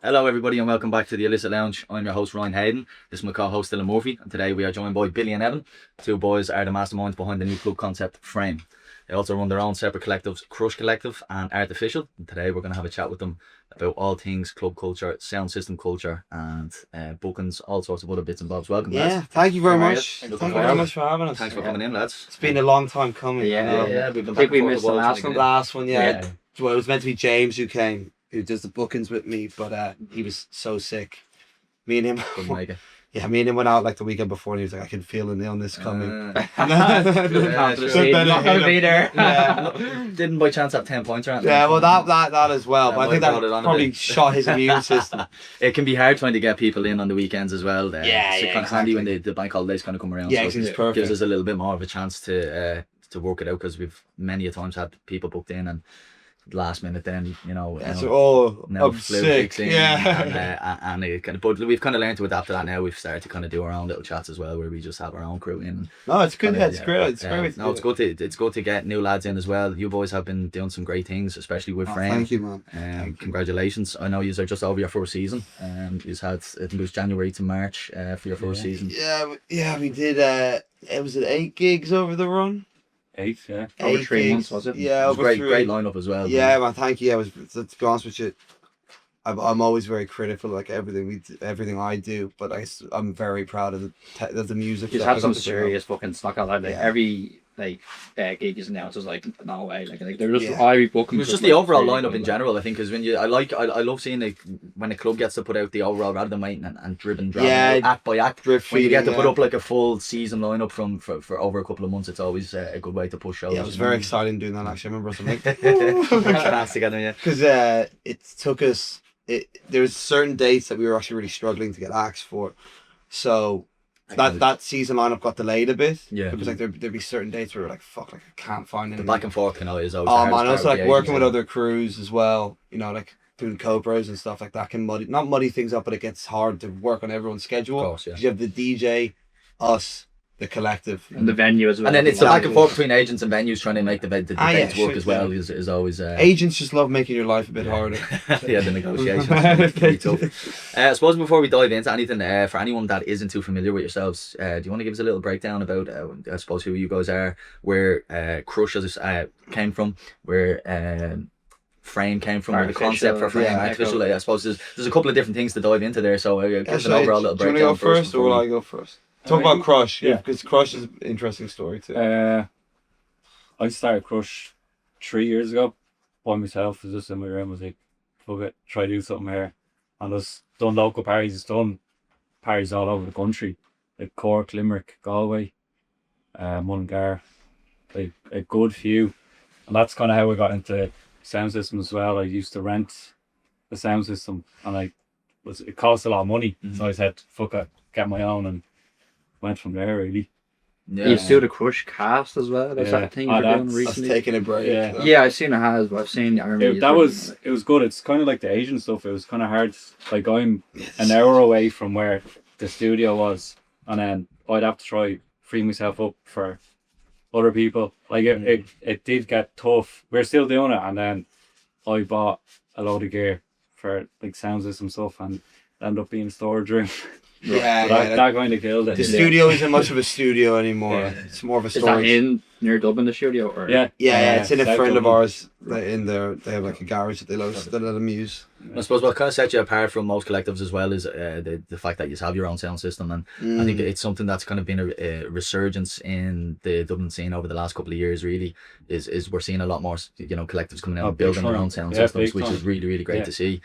Hello everybody and welcome back to the Illicit Lounge. I'm your host Ryan Hayden. This is my co-host Dylan Murphy, and today we are joined by Billy and Evan. Two boys are the masterminds behind the new club concept Frame. They also run their own separate collectives, Crush Collective and Artificial. And today we're going to have a chat with them about all things club culture, sound system culture, and bookings, all sorts of other bits and bobs. Welcome, lads. Yeah, thank you very much. Thank you Thank you very much for having us. Thanks for coming in, lads. It's been a long time coming. Yeah, we've been I think back we and forth missed a while the trying last to one. get Last one, yeah. Yeah. Well, it was meant to be James who came, who does the bookings with me, but he was so sick. Me and him, Couldn't make it. yeah, me and him went out like the weekend before, and he was like, "I can feel an illness coming." Yeah, sure. Not going to be there. Yeah. Didn't by chance have 10 points or anything? Yeah, well, that as well. That But I think might have brought it that on a probably bit. shot his immune system. It can be hard trying to get people in on the weekends as well. Yeah, it's yeah, kind of handy when exactly. the bank holidays kind of come around. Yeah, so it's it perfect. gives us a little bit more of a chance to work it out, because we've many a times had people booked in and last minute then So, I'm flu sick. kicks in, Yeah. and it kind of, but we've kind of learned to adapt to that now. We've started to kind of do our own little chats as well, where we just have our own crew in. No, it's good. Kinda, Yeah, it's great. It's great. No, it's good to get new lads in as well. You boys have been doing some great things, especially with Frame. Thank you, man. Thank you. Congratulations. I know you are just over your first season. You've had, I think it was January to March for your first season. Yeah, we did. It was 8 gigs over the run. 8, yeah. Eight Over 3 gigs. months, was it? Yeah, It was over great, 3. great lineup as well. Yeah, man, thank you. To be honest with you, I'm always very critical, like everything I do, but I'm very proud of the music. He's that had I some got to put out. serious fucking stock out. Like Yeah. every gig is announced. It's like no way. Like they're just Yeah. Ivy It booking. was just the overall lineup in general, I think, because when I love seeing when a club gets to put out the overall rather than waiting and drip and drop act by act. Drip When you get to feeding, put yeah. up like a full season lineup for over a couple of months, it's always a good way to push shows. Yeah, it was very exciting doing that. Actually, I remember something Class together, yeah. because it took us. There was certain dates that we were actually really struggling to get acts for, so. That season lineup got delayed a bit. Yeah. Because like there'd be certain dates where we were like, fuck, like I can't find The anything. back and forth, is always. the Oh hardest man, part also of like the working with agency. other crews as well. Like doing co-pros and stuff like that can not muddy things up, but it gets hard to work on everyone's schedule. Of course, yeah. 'Cause you have the DJ, us, the collective. and the venue as well. And then it's the back and Exactly. forth between agents and venues trying to make the Ah, yeah, dates work sure, as well yeah. is always. Agents just love making your life a bit harder. Yeah, the negotiations can be tough. I suppose before we dive into anything, for anyone that isn't too familiar with yourselves, do you want to give us a little breakdown about, I suppose, who you guys are, where Crush came from, where Frame came from, where the concept for Frame, yeah, Artificial. I suppose there's a couple of different things to dive into there, so give us an So, overall little do you breakdown want to go first or will before I go first? Talk about Crush, yeah. because Crush is an interesting story too. I started Crush 3 years ago by myself. I was just in my room. I was like, fuck it, try to do something here. And just done local parties. It's done parties all over the country, like Cork, Limerick, Galway, Mullingar, like a good few. And that's kind of how I got into sound system as well. I used to rent the sound system, and it cost a lot of money. So I said, fuck it, get my own, and went from there really. You still the Crush cast as well. That's Yeah. that thing Oh, you're doing that's Us recently. taking a break. Yeah. Yeah, I've seen it has, but I've seen It was good. It's kind of like the Asian stuff. It was kind of hard. Like I'm an hour away from where the studio was, and then I'd have to try free myself up for other people. Like it did get tough. We're still doing it, and then I bought a load of gear for like sound system stuff, and it ended up being a storage room. Yeah, But yeah, that kind of killed it. the studio isn't much of a studio anymore. Yeah. It's more of a Is that storage. in near Dublin, the studio? Or Yeah, Yeah, it's in a South friend of Dublin. ours. In there, they have like a garage that they let them use. I suppose what kind of sets you apart from most collectives as well is the fact that you have your own sound system, and I think it's something that's kind of been a resurgence in the Dublin scene over the last couple of years. Really, is we're seeing a lot more collectives coming out and big building their time. own sound Yeah, systems, big which time. is really great Yeah. to see.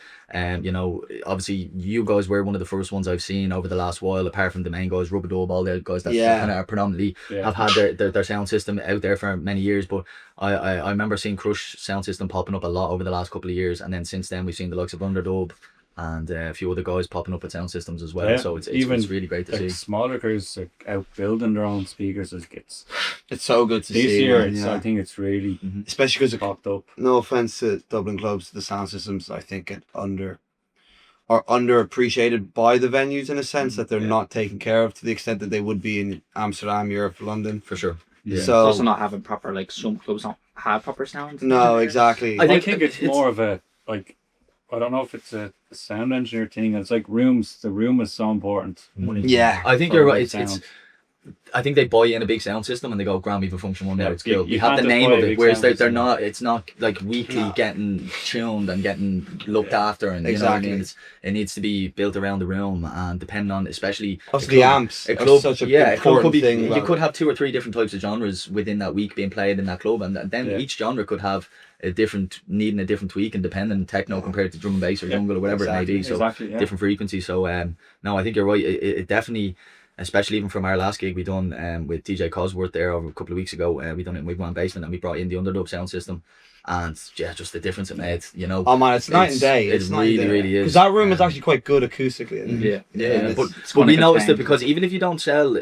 Obviously you guys were one of the first ones I've seen over the last while, apart from the main guys, Rubber Dub, all the guys that Yeah. kind of are predominantly Yeah. have had their sound system out there for many years. But I remember seeing Crush sound system popping up a lot over the last couple of years, and then since then we've seen the likes of Underdub and a few other guys popping up with sound systems as well. Yeah, So it's even really great to Like see. smaller crews are out building their own speakers. It's It's so good to this see. year. man, yeah. I think it's really Especially because, popped up. no offense to Dublin clubs, the sound systems I think are underappreciated by the venues in a sense that they're not taken care of to the extent that they would be in Amsterdam, Europe, London. For sure. Yeah. It's So also not having some clubs don't have proper sound. no, exactly. I I think think it's it's- more of a like. I don't know if it's a sound engineer thing. It's like rooms. The room is so important. Yeah. I think for you're a right. good It's sound. I think they buy in a big sound system and they go, "Grand, we have a function one now. Yeah, It's you- cool." you We have can't the just name buy of a it, big whereas sound they're system. not. It's not like weekly No. getting tuned and getting looked after, and you know what I mean. Exactly. It needs to be built around the room, and depending on, especially Also, a the club- amps a are club, such a yeah, a club could important be. thing You about could it. have 2 or 3 different types of genres within that week being played in that club, and then Yeah. each genre could have a different needing a different tweak, and depending techno compared to drum and bass or Yeah, jungle or whatever it may be. So Exactly. Yeah. different frequencies. So no, I think you're right. It definitely, especially even from our last gig we done with DJ Cosworth there over a couple of weeks ago. We done it in Wigwam Basement and we brought in the Underdub sound system, and yeah, just the difference it made. You know. Oh man, it's night and day. It It's night and really, day. really is. Because that room is actually quite good acoustically. isn't it? Yeah. Yeah, And but, it's but we kinda noticed it contained. because even if you don't sell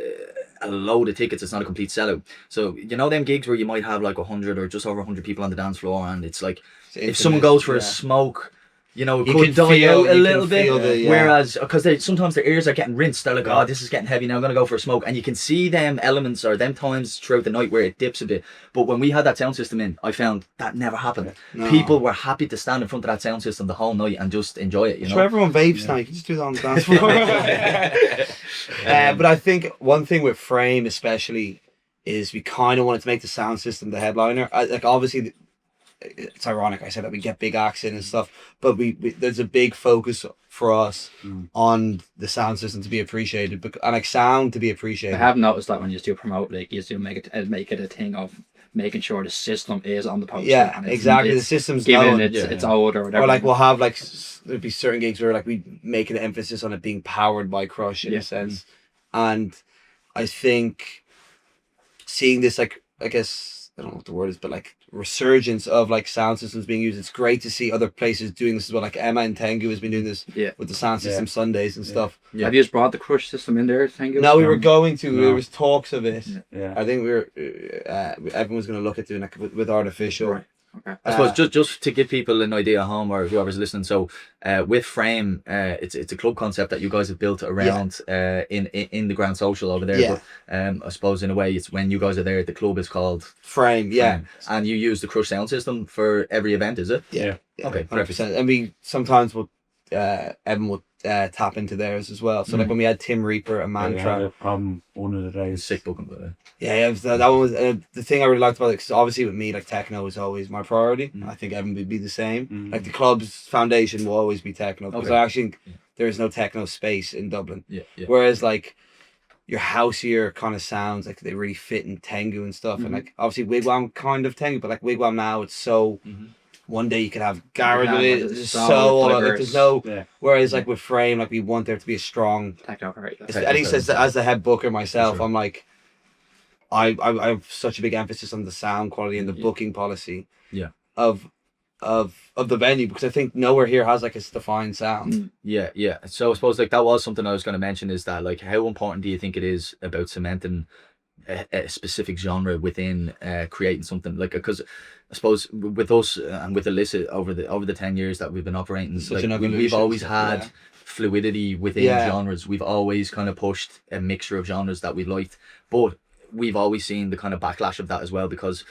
a load of tickets, it's not a complete sellout. So you know them gigs where you might have like 100 or just over 100 people on the dance floor, and it's like if someone intimate, goes for yeah. a smoke, you know, it You could can die feel- out a you can little bit. feel the- yeah. Whereas, because sometimes their ears are getting rinsed, they're like, Yeah. oh, this is getting heavy now, I'm going to go for a smoke. And you can see them elements or them times throughout the night where it dips a bit. But when we had that sound system in, I found that never happened. No. People were happy to stand in front of that sound system the whole night and just enjoy it, you Sure, know. everyone vapes now. You can just do that on the dance floor. But I think one thing with Frame especially is we kind of wanted to make the sound system the headliner. Like obviously, it's ironic I said that we get big acts in and stuff, but we there's a big focus for us on the sound system to be appreciated, and like sound to be I appreciated. have noticed that when you do promote, like you do make it a thing of making sure the system is on the poster. Yeah, and it's- exactly. The it's system's given known. it's old or whatever. Or like we'll have like there'd be certain gigs where like we make an emphasis on it being powered by Crush in Yeah. a sense, and I think seeing this like I guess I don't know what the word is, but like resurgence of like sound systems being used. It's great to see other places doing this as well. Like Emma and Tengu has been doing this Yeah. with the sound system Sundays and stuff. Yeah. Have you just brought the Crush system in there? Thank you. No, we were going to. No. There was talks of it. Yeah. I think we were. Everyone was going to look at doing it with artificial. Right. Okay. I suppose just to give people an idea at home or whoever's listening. So, with Frame, it's a club concept that you guys have built around in the Grand Social over there. Yeah. But I suppose in a way, it's when you guys are there, the club is called Frame, yeah. Frame. And you use the Crush sound system for every event, is it? Yeah. Okay, 100%. And we sometimes will, Evan will tap into theirs as well. So like when we had Tim Reaper and We had Mantra, a problem one of the days. Sick booking, but yeah, it was, that one was the thing I really liked about it. Because obviously with me, like techno is always my priority. I think Evan would be the same. Like the club's foundation will always be techno because Okay. I actually think there is no techno space in Dublin. yeah. Whereas like your houseier kind of sounds like they really fit in Tengu and stuff, and like obviously Wigwam kind of Tengu, but like Wigwam now it's so. One day you could have garage have, with it. like, It's so so all like diverse. there's no. Yeah. Whereas like with Frame, like we want there to be a strong. Techno, right? At least as the head booker myself, Sure. I'm like, I have such a big emphasis on the sound quality and the booking policy. Yeah. Of the venue, because I think nowhere here has like a defined sound. Yeah. So I suppose like that was something I was going to mention, is that like how important do you think it is about cementing a specific genre within creating something like, because I suppose with us and with Illicit over the 10 years that we've been operating, Such like, an we've evolution, always so, had yeah. fluidity within Yeah. genres. We've always kind of pushed a mixture of genres that we liked, but we've always seen the kind of backlash of that as well, because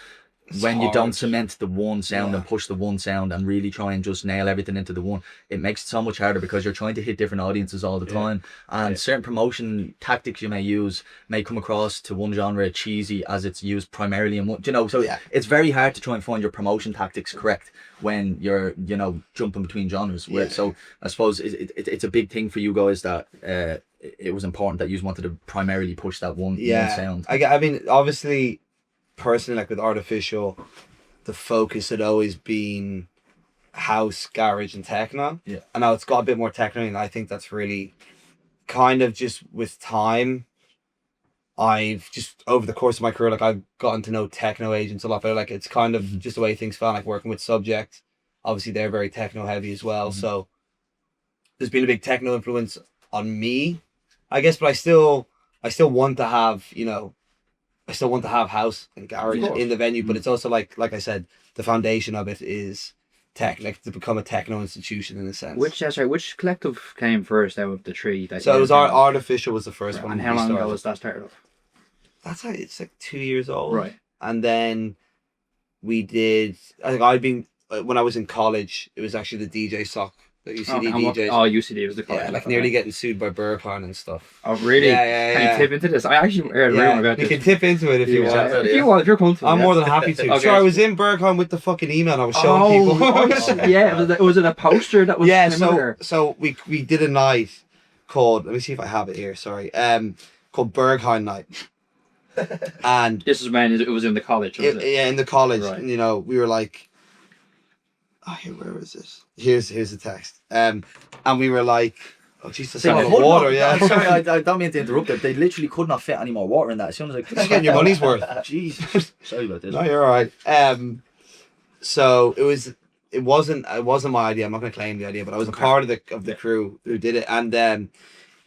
when you hard. don't cement the one sound Yeah. and push the one sound and really try and just nail everything into the one, it makes it so much harder, because you're trying to hit different audiences all the time, and certain promotion tactics you may use may come across to one genre cheesy as it's used primarily in one, you know, so it's very hard to try and find your promotion tactics correct when you're, you know, jumping between genres. So I suppose it's a big thing for you guys that it was important that you wanted to primarily push that one sound. I mean, obviously, personally, like with artificial, the focus had always been house, garage, and techno. Yeah. And now it's got a bit more techno, and I think that's really kind of just with time. I've just over the course of my career, like I've gotten to know techno agents a lot better. Like it's kind of just the way things felt. Like working with Subject, obviously they're very techno heavy as well. So there's been a big techno influence on me, I guess. But I still want to have, you know, I still want to have house and garage in the venue. But it's also like I said, the foundation of it is like to become a techno institution in a sense. Which collective came first out of the three? That So you it was had? artificial was the first one. And how we long ago started. was that started off? That's how it's like 2 years old. Right. And then we did, I think I'd been, when I was in college, it was actually the DJ Sock The UCD and what- DJs. Oh, UCD was the college. Yeah, like okay. nearly getting sued by Burkhan and stuff. Oh, really? Yeah. Can you tip into this? I actually heard a rumor about You this. can tip into it if you Yeah, want. yeah. If you want, if you're comfortable. I'm yeah. more than happy to. Okay. Sure, I was in Burkhan with the fucking email and I was showing people. yeah. Was it a poster that was Yeah, similar? so we did a night called, let me see if I have it here, sorry. Called Berghain Night. And This is when it was in the college, was it? yeah, in the college, Right. and, you know, we were like, oh, here, where is this? Here's the text. And we were like, oh Jesus, They a lot of could water, not- yeah. I'm sorry, I don't mean to interrupt it. They literally could not fit any more water in that. As soon as I Just getting your money's worth. Jesus. Sorry about this. No, you're all right. So it wasn't my idea. I'm not going to claim the idea, but I was a part of the crew who did it, and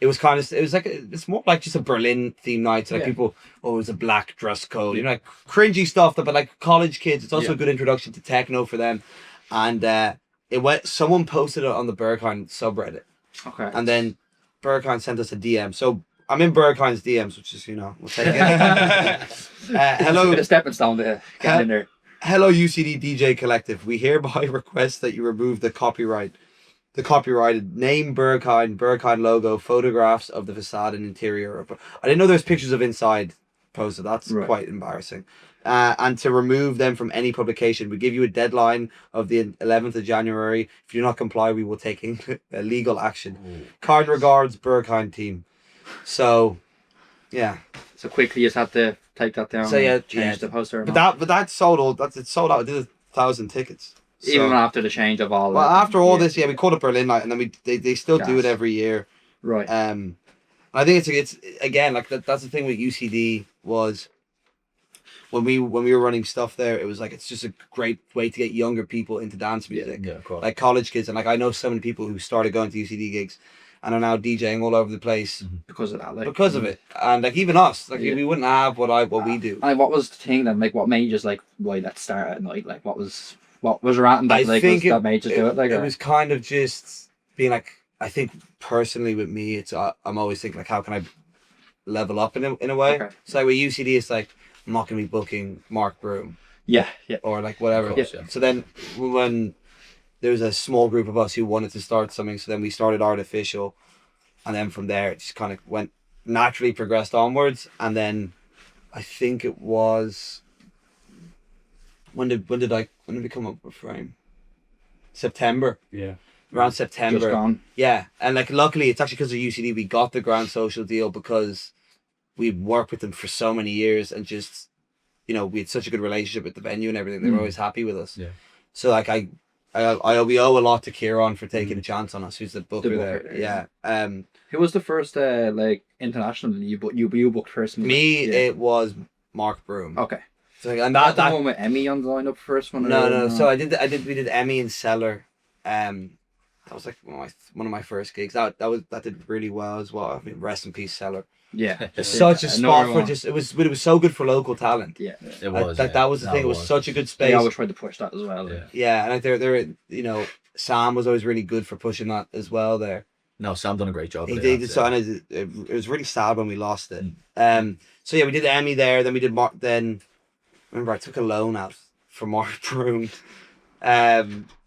it was it's more like just a Berlin themed night. So like people, it was a black dress code, you know, like cringy stuff. But like college kids, it's also a good introduction to techno for them. And someone posted it on the Berghain subreddit, Okay. and then Berghain sent us a DM. So I'm in Berghain's DMs, which is, you know, we'll take it. Hello. It's a stepping stone to get in there. Hello, UCD DJ Collective. We hereby request that you remove the copyrighted name Berghain logo, photographs of the facade and interior. I didn't know there's pictures of inside posted. That's quite embarrassing. And to remove them from any publication. We give you a deadline of the 11th of January. If you do not comply, we will take legal action. Kind regards, Berghain team. So, yeah. So quickly, you just had to take that down. So, yeah, and change the poster. and But all. that sold out. It sold out. It did 1,000 tickets. Even So- after the change of all. Well, after all this, we called it Berlin Night, and then they still do it Gas. every year. Right. I think it's again like that's the thing with UCD was when we were running stuff there, it was like it's just a great way to get younger people into dance music, Yeah, of course. like college kids, and like I know so many people who started going to UCD gigs and are now DJing all over the place Because of that, like. because of it, and like even us, like Yeah. we wouldn't have what we do. And what was the thing then? Like, what made you just like, why let's start at night? Like, what was around that? Like, that made you do it? Like, it or- was kind of just being like, I think personally with me, it's I'm always thinking like, how can I level up in a way? Okay. So like with UCD, it's like I'm not gonna be booking Mark Broom yeah. or like whatever. Of course, yeah. So then when there was a small group of us who wanted to start something, so then we started Artificial, and then from there it just kind of went naturally progressed onwards, and then I think it was when did we come up with Frame? September. Yeah. Around Just September. gone. Yeah, and like luckily it's actually because of UCD we got the Grand Social deal because we worked with them for so many years and just, you know, we had such a good relationship with the venue and everything. They were always happy with us. Yeah. So like we owe a lot to Kieran for taking a chance on us, who's the booker, there. booker, Yeah. Who was the first like international you booked first? Me, Yeah. it was Mark Broom. Okay. So and That that the one with Emmy on the lineup first one. no. So we did Emmy and Cellar. That was like one of my first gigs. That did really well as well. I mean, rest in peace, Cellar. Yeah. Such a spot for one. just it was so good for local talent. Yeah. It was. That was the thing. It was such a good space. They always tried to push that as well. Yeah. Yeah, and like they're you know, Sam was always really good for pushing that as well. There, No, Sam done a great job. he with it, did. So I'd and say. it was really sad when we lost it. So yeah, we did Emmy there. Then we did Mark. Then remember, I took a loan out for Mark Broom.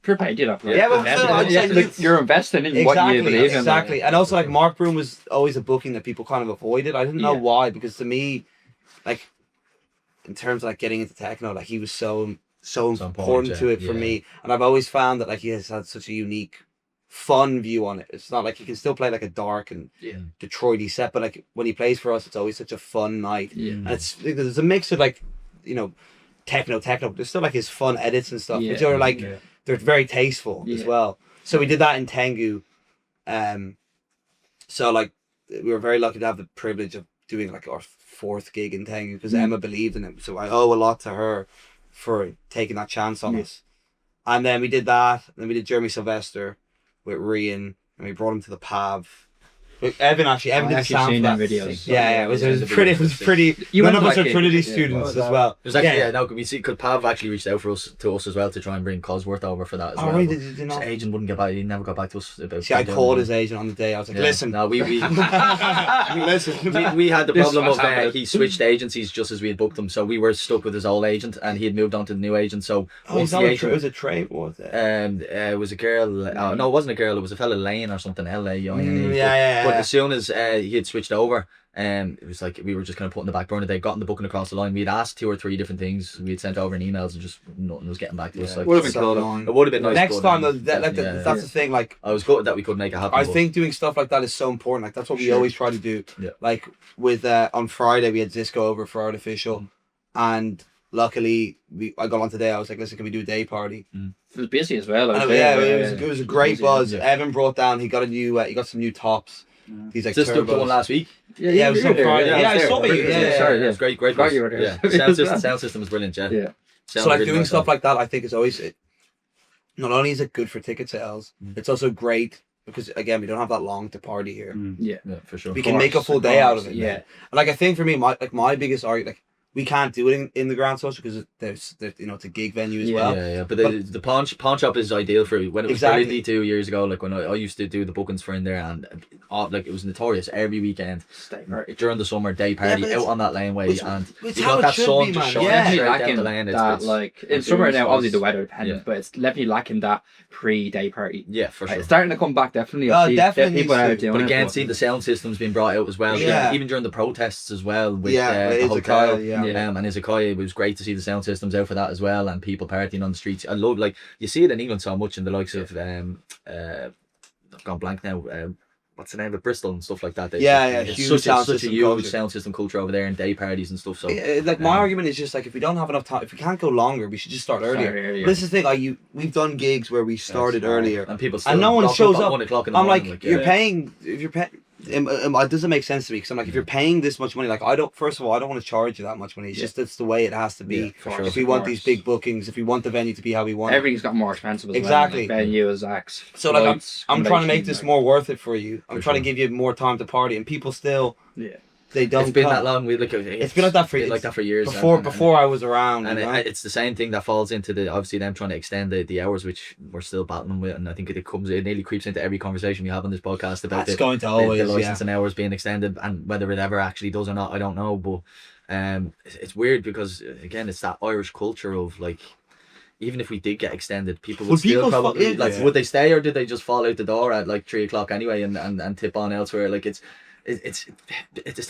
Fair play, do that. Yeah, but still, I'd say it's- you're investing in what you believe in. exactly. And also, like Mark Broom was always a booking that people kind of avoided. I didn't know Yeah. why, because to me, like in terms of like getting into techno, like he was so important to it for yeah. me. And I've always found that like he has had such a unique, fun view on it. It's not like he can still play like a dark and Detroity set, but like when he plays for us, it's always such a fun night. Yeah. And there's a mix of like, you know, techno, but there's still like his fun edits and stuff, which Yeah. are like they're very tasteful as Yeah. well. So we did that in Tengu. So like we were very lucky to have the privilege of doing like our fourth gig in Tengu because Emma believed in it. So I owe a lot to her for taking that chance on us. And then we did that. Then we did Jeremy Sylvester with Rian, and we brought him to the Pav. Evan actually I've did the actually sound seen for them that. videos. Yeah, it was pretty. You None went of us like are it, Trinity yeah. students as well. It was actually Yeah. no. We see because Pav actually reached out to us as well to try and bring Cosworth over for that as Oh, well. really? but Did you his not? agent wouldn't get back. He never got back to us about. See, I doing called it. his agent on the day. I was like, Yeah. listen. No, we Listen. we had the This problem was of happening. he switched agencies just as we had booked him, so we were stuck with his old agent, and he had moved on to the new agent. So Oh, once it the agent, was a trade, was it? it was a girl. No, it wasn't a girl. It was a fella Lane or something. L-A-I-N-E. Yeah. But as soon as he had switched over, it was like we were just kind of put in the back burner. They'd gotten the booking across the line. We had asked 2 or 3 different things. We had sent over in emails, and just nothing was getting back to us. Like, Would have been So cool. annoying. it would have been nice. Next but, time, though, yeah. that's the thing. Like, I was good that we could make it happen. I but- think doing stuff like that is so important. Like, that's what we Sure. always try to do. Yeah. Like with on Friday we had Zisco over for Artificial, and luckily I got on today. I was like, listen, can we do a day party? It was busy as well. And it was a great busy. buzz. Yeah. Evan brought down. He got he got some new tops. These like Is this the one turbos. last week? Yeah, it was on Friday. Yeah, I was there. saw you. Brilliant. Yeah, sorry, It was great. Forgot you were there. Yeah, sound system was brilliant. Yeah. Yeah. Sounded So like really doing nice, stuff though. like that, I think is always not only is it good for ticket sales, it's also great because again we don't have that long to party here. Yeah. Yeah, for sure. We can make a full day out of it. Yeah. And, like I think for me, my biggest argument, like we can't do it in the Grand Social because there's it's a gig venue as well. Yeah. But the pawn shop is ideal for when it was Exactly. Trinity 2 years ago. Like when I used to do the bookings for in there, and like it was notorious every weekend Stay right. during the summer day party but out on that laneway, which- and which you how got it that should sun be, just man. shining Yeah. straight Lacking down the lane. that, like in summer now, obviously the weather dependent, Yeah. but it's definitely lacking that pre-day party. yeah, for sure. It's starting to come back definitely. Oh, I see definitely people needs are to. doing But it, again, see the sound system's been brought out as well. Yeah. Even during the protests as well with Yeah, the with hotel. Izakaya, yeah. And Izakaya, it was great to see the sound systems out for that as well, and people partying on the streets. I love, like, you see it in England so much in the likes of I've gone blank now. What's the name of Bristol and stuff like that. Yeah, It's huge sound such a system huge culture. sound system culture over there and day parties and stuff. So Like my argument is just like if we don't have enough time, if we can't go longer, we should just start earlier. This is the thing. Like we've done gigs where we started earlier, and people still and no one rock shows at up. 1 o'clock in the I'm morning. like, yeah. you're paying. If you're paying, it doesn't make sense to me because I'm like, if you're paying this much money, like I don't. First of all, I don't want to charge you that much money. It's just that's the way it has to be. Yeah, for sure. If we want these big bookings, if we want the venue to be how we want, Everything's got more expensive as Exactly. well. Like venues, acts. So like lights, I'm trying to make convention, this like- more worth it for you. I'm For trying sure. to give you more time to party, and people still Yeah. they don't. It's been come. that long. It's been like that for been like that for years. before I was around. And you know? it's the same thing that falls into the obviously them trying to extend the hours, which we're still battling with, and I think it nearly creeps into every conversation we have on this podcast about That's going to always the licensing hours being extended, and whether it ever actually does or not, I don't know. But it's weird because again, it's that Irish culture of like, even if we did get extended, people would Would still people probably fall- like, yeah. would they stay or did they just fall out the door at like 3 o'clock anyway and tip on elsewhere? Like it's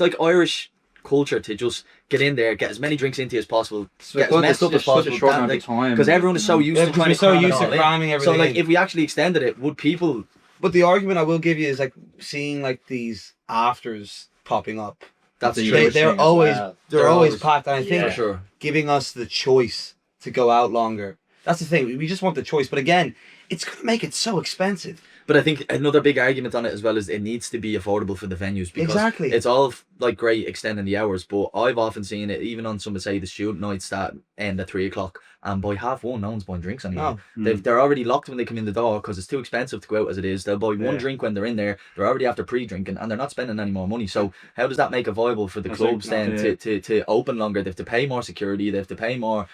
like Irish culture to just get in there, get as many drinks into you as possible, get as messed up as such a possible, short amount of time. because everyone is so used Yeah, to because trying we're to so cram it used to all in. cramming So everything like in. if we actually extended it, would people? But the argument I will give you is like seeing like these afters popping up. That's a true. huge They're thing as always well. they're always packed, and I think for sure. giving us the choice to go out longer. That's the thing. We just want the choice, but again, it's gonna make it so expensive. But I think another big argument on it as well is it needs to be affordable for the venues, because Exactly. it's all like great extending the hours, but I've often seen it even on some of say the student nights that end at 3 o'clock, and by 1:30 no one's buying drinks anymore. No. They're already locked when they come in the door because it's too expensive to go out as it is. They'll buy one drink when they're in there. They're already after pre-drinking and they're not spending any more money. So how does that make it viable for the That's clubs like- then to open longer? They have to pay more security. They have to pay more,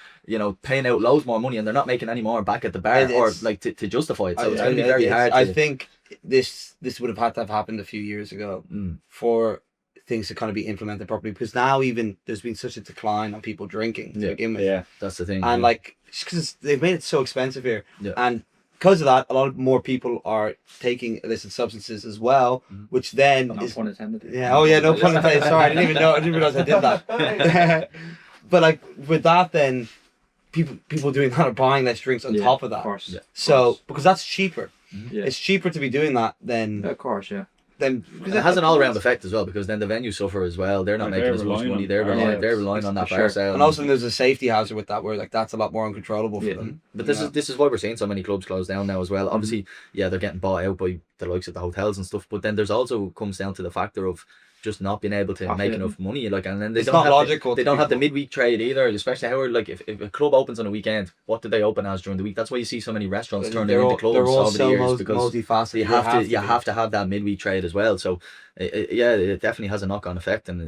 paying out loads more money, and they're not making any more back at the bar or It's- like to justify it. So it's going to be very hard. I to- think this would have had to have happened a few years ago for things to kind of be implemented properly, because now even there's been such a decline on people drinking to begin with. Yeah. That's the thing. And like, because they've made it so expensive here, Yeah. and because of that, a lot of more people are taking illicit substances as well, which then No is pun intended. yeah. Oh yeah, no pun intended. Sorry, I didn't even know. I didn't realize I did that. But like with that, then people doing that are buying less drinks on top of that. Of course. Yeah. So because that's cheaper. Yeah. It's cheaper to be doing that than Of course, yeah. than. it has an all-round effect as well, because then the venues suffer as well. They're not Yeah, making they're as much relying money. on They're bar relying, sales. on that For bar sure. sale. And also there's a safety hazard with that, where like that's a lot more uncontrollable for Yeah. them. But this is why we're seeing so many clubs close down now as well. Obviously, yeah, they're getting bought out by the likes of the hotels and stuff. But then there's also comes down to the factor of just not being able to make enough money. Like, and then they It's don't not have logical they to don't have the people. midweek trade either. Especially how like if a club opens on a weekend, what do they open as during the week? That's why you see so many restaurants turning into clubs They're all over the so years because multifaceted. you have to have that midweek trade as well. So yeah, it definitely has a knock-on effect, and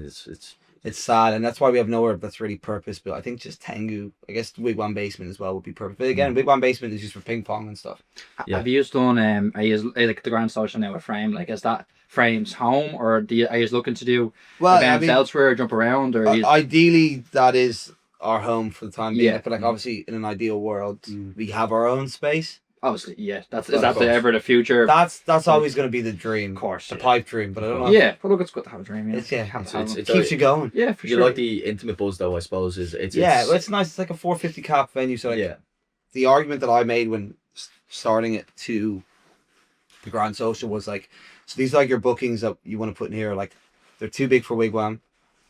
it's sad, and that's why we have nowhere that's really purpose built. I think just Tengu, I guess the Wigwam basement as well would be perfect. But again, Wigwam basement is just for ping pong and stuff. Yeah. Have you done are you like the Grand Social now with Frame? Like, is that Frame's home, or are you looking to do events elsewhere, jump around, or ideally that is our home for the time being. Yeah. But like obviously in an ideal world, we have our own space. obviously, yeah. Is Of that course. ever the future? That's always going to be the dream, Of course, the yeah. pipe dream. But I don't know. Yeah, but look, it's good to have a dream. Yeah, It's yeah, Have it's, to have it's, one. it keeps you going. Yeah, for You sure. like the intimate buzz though, I suppose. Well, it's nice. It's like a 450 cap venue. So like yeah. the argument that I made when starting it to the Grand Social was like, so these are like your bookings that you want to put in here. Like they're too big for Wigwam,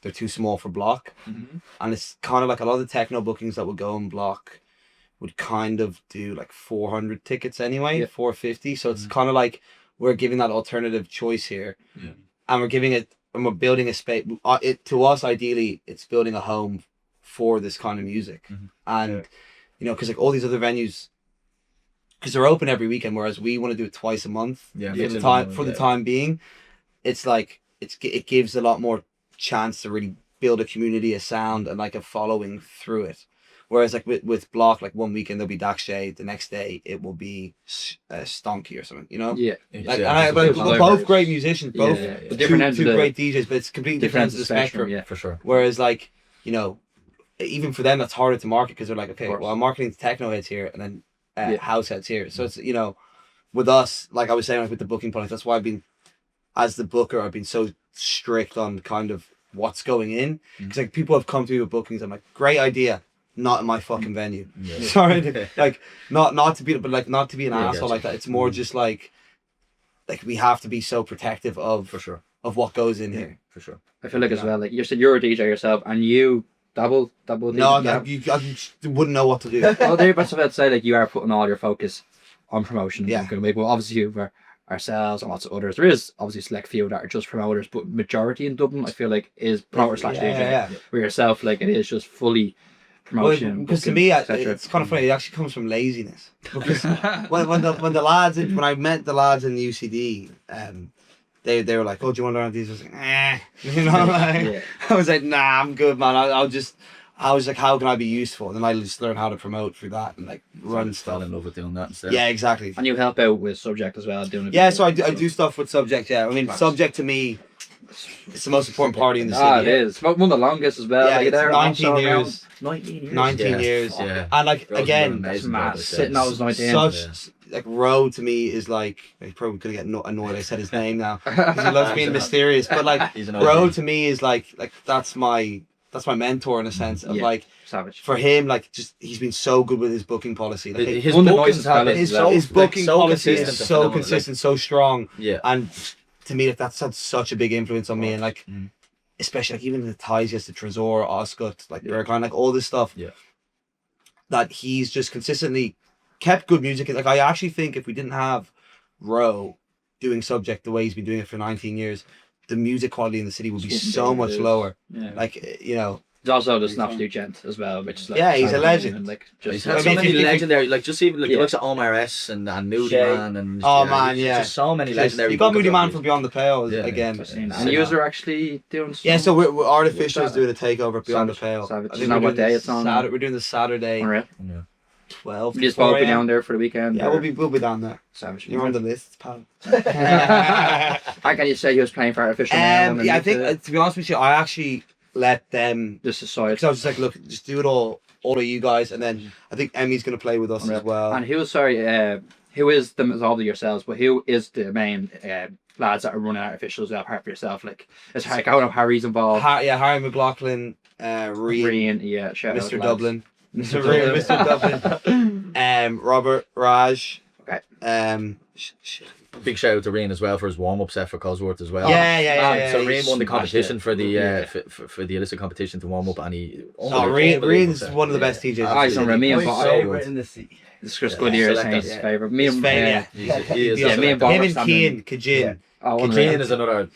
they're too small for Block, and it's kind of like a lot of the techno bookings that would go in Block would kind of do like 400 tickets anyway, Yeah. 450. So it's kind of like we're giving that alternative choice here, Yeah. and we're giving it, and we're building a space. It to us ideally, it's building a home for this kind of music, and you know, because like all these other venues, because they're open every weekend, whereas we want to do it twice a month. Yeah, For the time being, it's like it gives a lot more chance to really build a community, a sound, and like a following through it. Whereas like with Block, like one weekend there'll be Dakshay, the next day it will be Stonky or something, you know. Yeah. Like, Yeah, and it's we're both great musicians, both Yeah. two, Different ends two of the- great DJs, but it's completely different ends of the spectrum. Yeah. for sure. Whereas like, you know, even for them that's harder to market because they're like, okay, course. well I'm marketing to techno heads here and then Yeah. house heads here. So it's, you know, with us, like I was saying, like with the booking policy, that's why I've been, as the booker, I've been so strict on kind of what's going in. Because like people have come to me with bookings, I'm like, great idea, not in my fucking venue. Yeah. Sorry, like not to be, but like not to be an Yeah, asshole gotcha. like that. It's more just like we have to be so protective of For sure. of what goes in here. For sure. I feel like as well, like you said, you're a DJ yourself, and you double. No, DJ, yeah. you wouldn't know what to do. Well, there, that's about to say, like you are putting all your focus on promotion. Yeah. Well, obviously you ourselves and lots of others. There is obviously a select few that are just promoters, but majority in Dublin, I feel like, is promoter slash DJ. Yeah. For yourself, like it is just fully promotion. Because to booking, me, etc. it's kind of funny. It actually comes from laziness. Because when the lads when I met the lads in the UCD, they were like, "Oh, do you want to learn these?" I was like, you know, like, Yeah. I was like, "Nah, I'm good, man. I was like, how can I be useful?" And then I just learned how to promote through that and like run Fell stuff. in love with doing that instead. Yeah, exactly. And you help out with subject as well, doing it. Yeah, so I do stuff with Subject. Yeah, I mean, Class. Subject to me, it's the most important party in the city. Ah, it is. One of the longest as well. Yeah, like, it's there 19 also around- years. 19 years. 19 Yeah. years. Yeah. And like Girls are again, doing amazing mad. job, Sitting I was 19. such like Roe to me is like, he's probably gonna get annoyed I said his name now because he loves being mysterious, but like He's an Roe OG. to me is like that's my mentor in a sense of Yeah. like, Savage. for him, like just he's been so good with his booking policy. Like His one of the bookings nicest have fellas been his, as well. his booking so policy consistent is and so phenomenal, consistent, so strong, Yeah. and to me that's had such a big influence on me, and like Mm. especially like even the ties he has to Trezor, Oscut, like Yeah. Bergline, like all this stuff. Yeah. That he's just consistently kept good music. Like I actually think if we didn't have Roe doing Subject the way he's been doing it for 19 years, the music quality in the city would be Wouldn't so be what much it is. lower. Yeah. Like, you know, He's also just an absolute gent as well, which is like, Yeah, he's a savage, legend. and, like, He's just had I so mean, many if you- legendary, like just even like Yeah. the likes of Omar S and Moody Shay. Man and Oh, yeah, man, there's yeah. just so many legendary. you got Moody bookers Man over from the Beyond the Pale Yeah. again. I've seen that. So, And you are actually doing some... yeah, so we're artificials Savage. doing a takeover at Beyond the Savage. Pale. Savage. I Do think you know we're what doing day the it's on? We're doing the Saturday Unreal. 12. You just 4 both be a.m. down there for the weekend? Yeah, or- we'll be down there. Savage. You're on the list, pal. How can you say he was playing for artificial now? Yeah, I think to be honest with you, I actually let them. Just aside. Because I was just like, look, just do it all of you guys, and then I think Emmy's gonna play with us Unreal. as well. And who is the all of yourselves, but who is the main lads that are running artificials apart from yourself? Like, it's like, I don't know if Harry's involved. Harry McLaughlin, Reen, Rian, yeah, shout out Mr. lads. Dublin, Mr. Mr. Dublin, Robert, Raj. Okay. Big shout out to Reen as well for his warm up set for Cosworth as well. Yeah. So he's Reen won the smashed competition it. for the Yeah. for the illicit competition to warm up, and he. Reen's one of the best DJs. Ah, he's unreal. Me and He's Bob. so good. the city. It's Chris Yeah, Goodyear is select his us. favourite. Me and Yeah. He is Yeah, me and Bob Him are and standing- Keane, Kajin. Keane is another.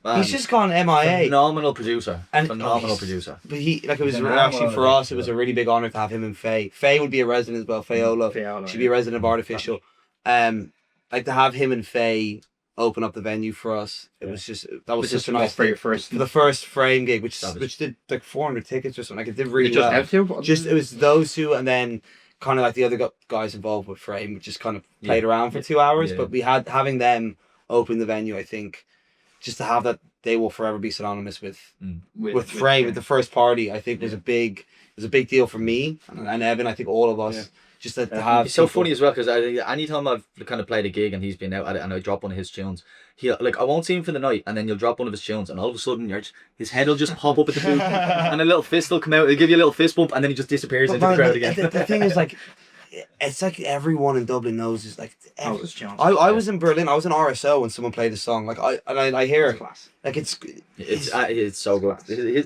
Man, He's just gone MIA. phenomenal producer. And- Phenomenal he's- producer. But it was Yeah, actually for well, us, it was a really big honor to have him and Faye. Faye would be a resident as well. Fayola Fiala, should be a resident of Artificial. Like to have him and Faye open up the venue for us. It was just that was Was just this a nice for thing. your first? For the first Frame gig, which Savage. did like 400 tickets or something. Like it did You really just well. have to? Just it was those two, and then kind of like the other guys involved with Frame, which just kind of played around for 2 hours. Yeah. But we had having them open the venue, I think, just to have that, they will forever be synonymous with Frame, with the first party. I think was a big deal for me and Evan. I think all of us. Yeah. Just to have. It's so people- funny as well because anytime I've kind of played a gig and he's been out at it and I drop one of his tunes, he like I won't see him for the night and then you'll drop one of his tunes and all of a sudden his head will just pop up at the booth and a little fist will come out. He'll give you a little fist bump and then he just disappears But into the man, crowd again. the thing is, like, it's like everyone in Dublin knows is like. Oh, it's Jones. I was in Berlin. I was in RSO when someone played the song. Like I hear it. Class. Like it's so good.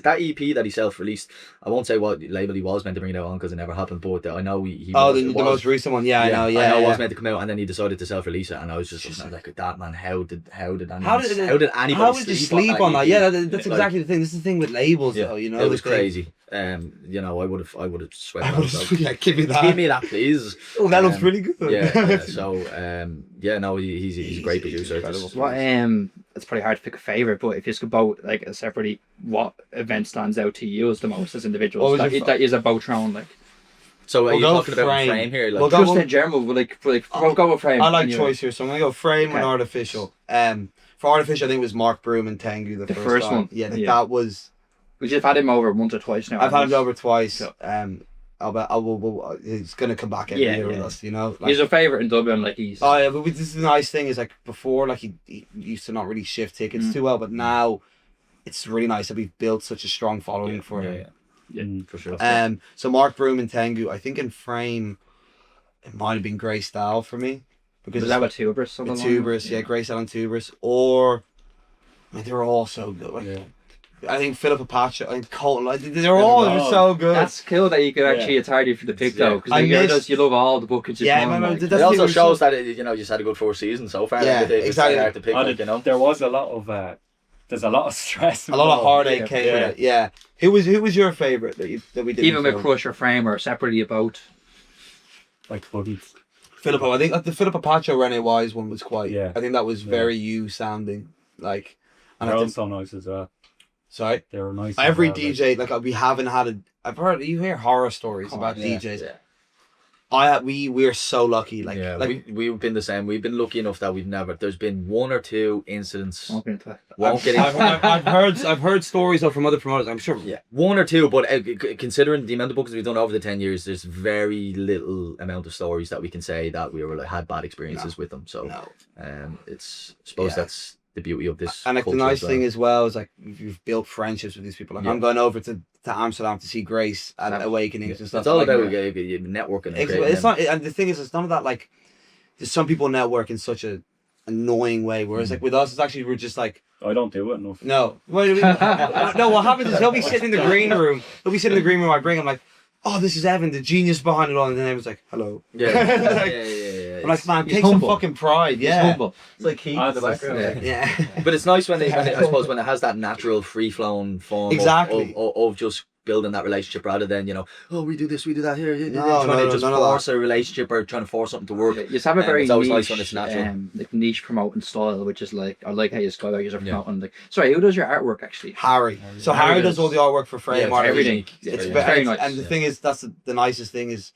That EP that he self-released, I won't say what label he was meant to bring it out on because it never happened, but I know he oh was, the it was- most recent one. Yeah, I know. Yeah, it yeah. was meant to come out and then he decided to self-release it and I was just like that man. How did anybody How did anybody How would you sleep on that? EP? Yeah, that's Like, exactly the thing. This is the thing with labels, though. You know, it was the thing. crazy. You know, I would have swept I that. was, So. yeah, give me that. Give me that, please. Oh, that looks Um, really good. Yeah. So, no, he's a great producer. incredible. What it's probably hard to pick a favorite, but if you could vote like separately, what event stands out to you as the most as individuals? What was your That is a boat round, like So, are We'll you go talking about Frame. Frame here? Like, We'll go- just in general, but like we'll go with Frame. I like anyway. choice here, so I'm gonna go Frame and Okay. Artificial. For Artificial, I think it was Mark Broom and Tengu the first time. one. Yeah, Yeah. that was. We just had him over once or twice now. I've had him over twice. Yeah. He's gonna come back every year with us, you know. Like, He's a favourite in Dublin. Like he's. oh yeah, but this is the nice thing is like before, like he used to not really shift tickets too well, but now it's really nice that we've built such a strong following for him. for sure. So Mark Broom and Tengu, I think in Frame, it might have been Grey Style for me because was that with Tuberous? with Tuberous, yeah, Grey Style and Tuberous, or I mean, they were all so good. Like, I think Philip Apache and Colton, like, they're all so good. That's cool that you could actually. It's harder for the pick though, because I you love all the buckets. Yeah, one, man, like. that's It the also thing, shows that you know you just had a good 4 seasons so far. Yeah, Like, it's exactly. hard to pick, like, you know. There was a lot of there's a lot of stress. a lot of involved. heartache came with it. Yeah. Who was your favourite that we did? Even with Crush or Frame or separately about. Like buggies. Philip, I think the Philip Apache Rene Wise one was quite. Yeah. I think that was very you sounding like. And They're I all think, so nice as well. sorry. They were nice. Every as well, DJ like we haven't had a. I've heard you hear horror stories about DJs. We're so lucky. Like Yeah, like we've been the same. We've been lucky enough that there's been 1 or 2 incidents. Won't get into that. Won't get into I've heard stories though from other promoters. I'm sure. Yeah, 1 or 2, but considering the amount of bookings we've done over the 10 years, there's very little amount of stories that we can say that we were like had bad experiences with them. So, No. it's I suppose that's the beauty of this. And like the culture nice as well. thing as well is like you've built friendships with these people. Like Yeah. I'm going over to Amsterdam to see Grace at Awakenings and stuff. It's all like about that. networking. And It's creating not, and the thing is, it's none of that. Like, there's some people network in such a annoying way, whereas like with us, it's actually we're just like I don't do it enough. no. No, what happens is he'll be sitting in the green room. He'll be sitting in the green room. I bring him like, oh, this is Evan, the genius behind it all, and then everyone's like, hello. Yeah, Like, yeah. I'm like, man, He's take some humble. fucking pride. He's Yeah. humble. It's like heat Ah, in the that's- background. yeah. Yeah. But it's nice when I suppose when it has that natural free flowing form Exactly. of just building that relationship rather than, you know, oh, we do this, we do that here. No, trying to just none of that. force a relationship or trying to force something to work. You just have a very it's always niche, nice when it's natural. like niche promoting style, which is like I like how you go about you're Yeah. promoting. Like, sorry, who does your artwork actually? Harry. So Harry Harry does does. all the artwork for Frame. Yeah, it's Art. everything. unique. It's Yeah, very and nice. And the thing is, that's the nicest thing is,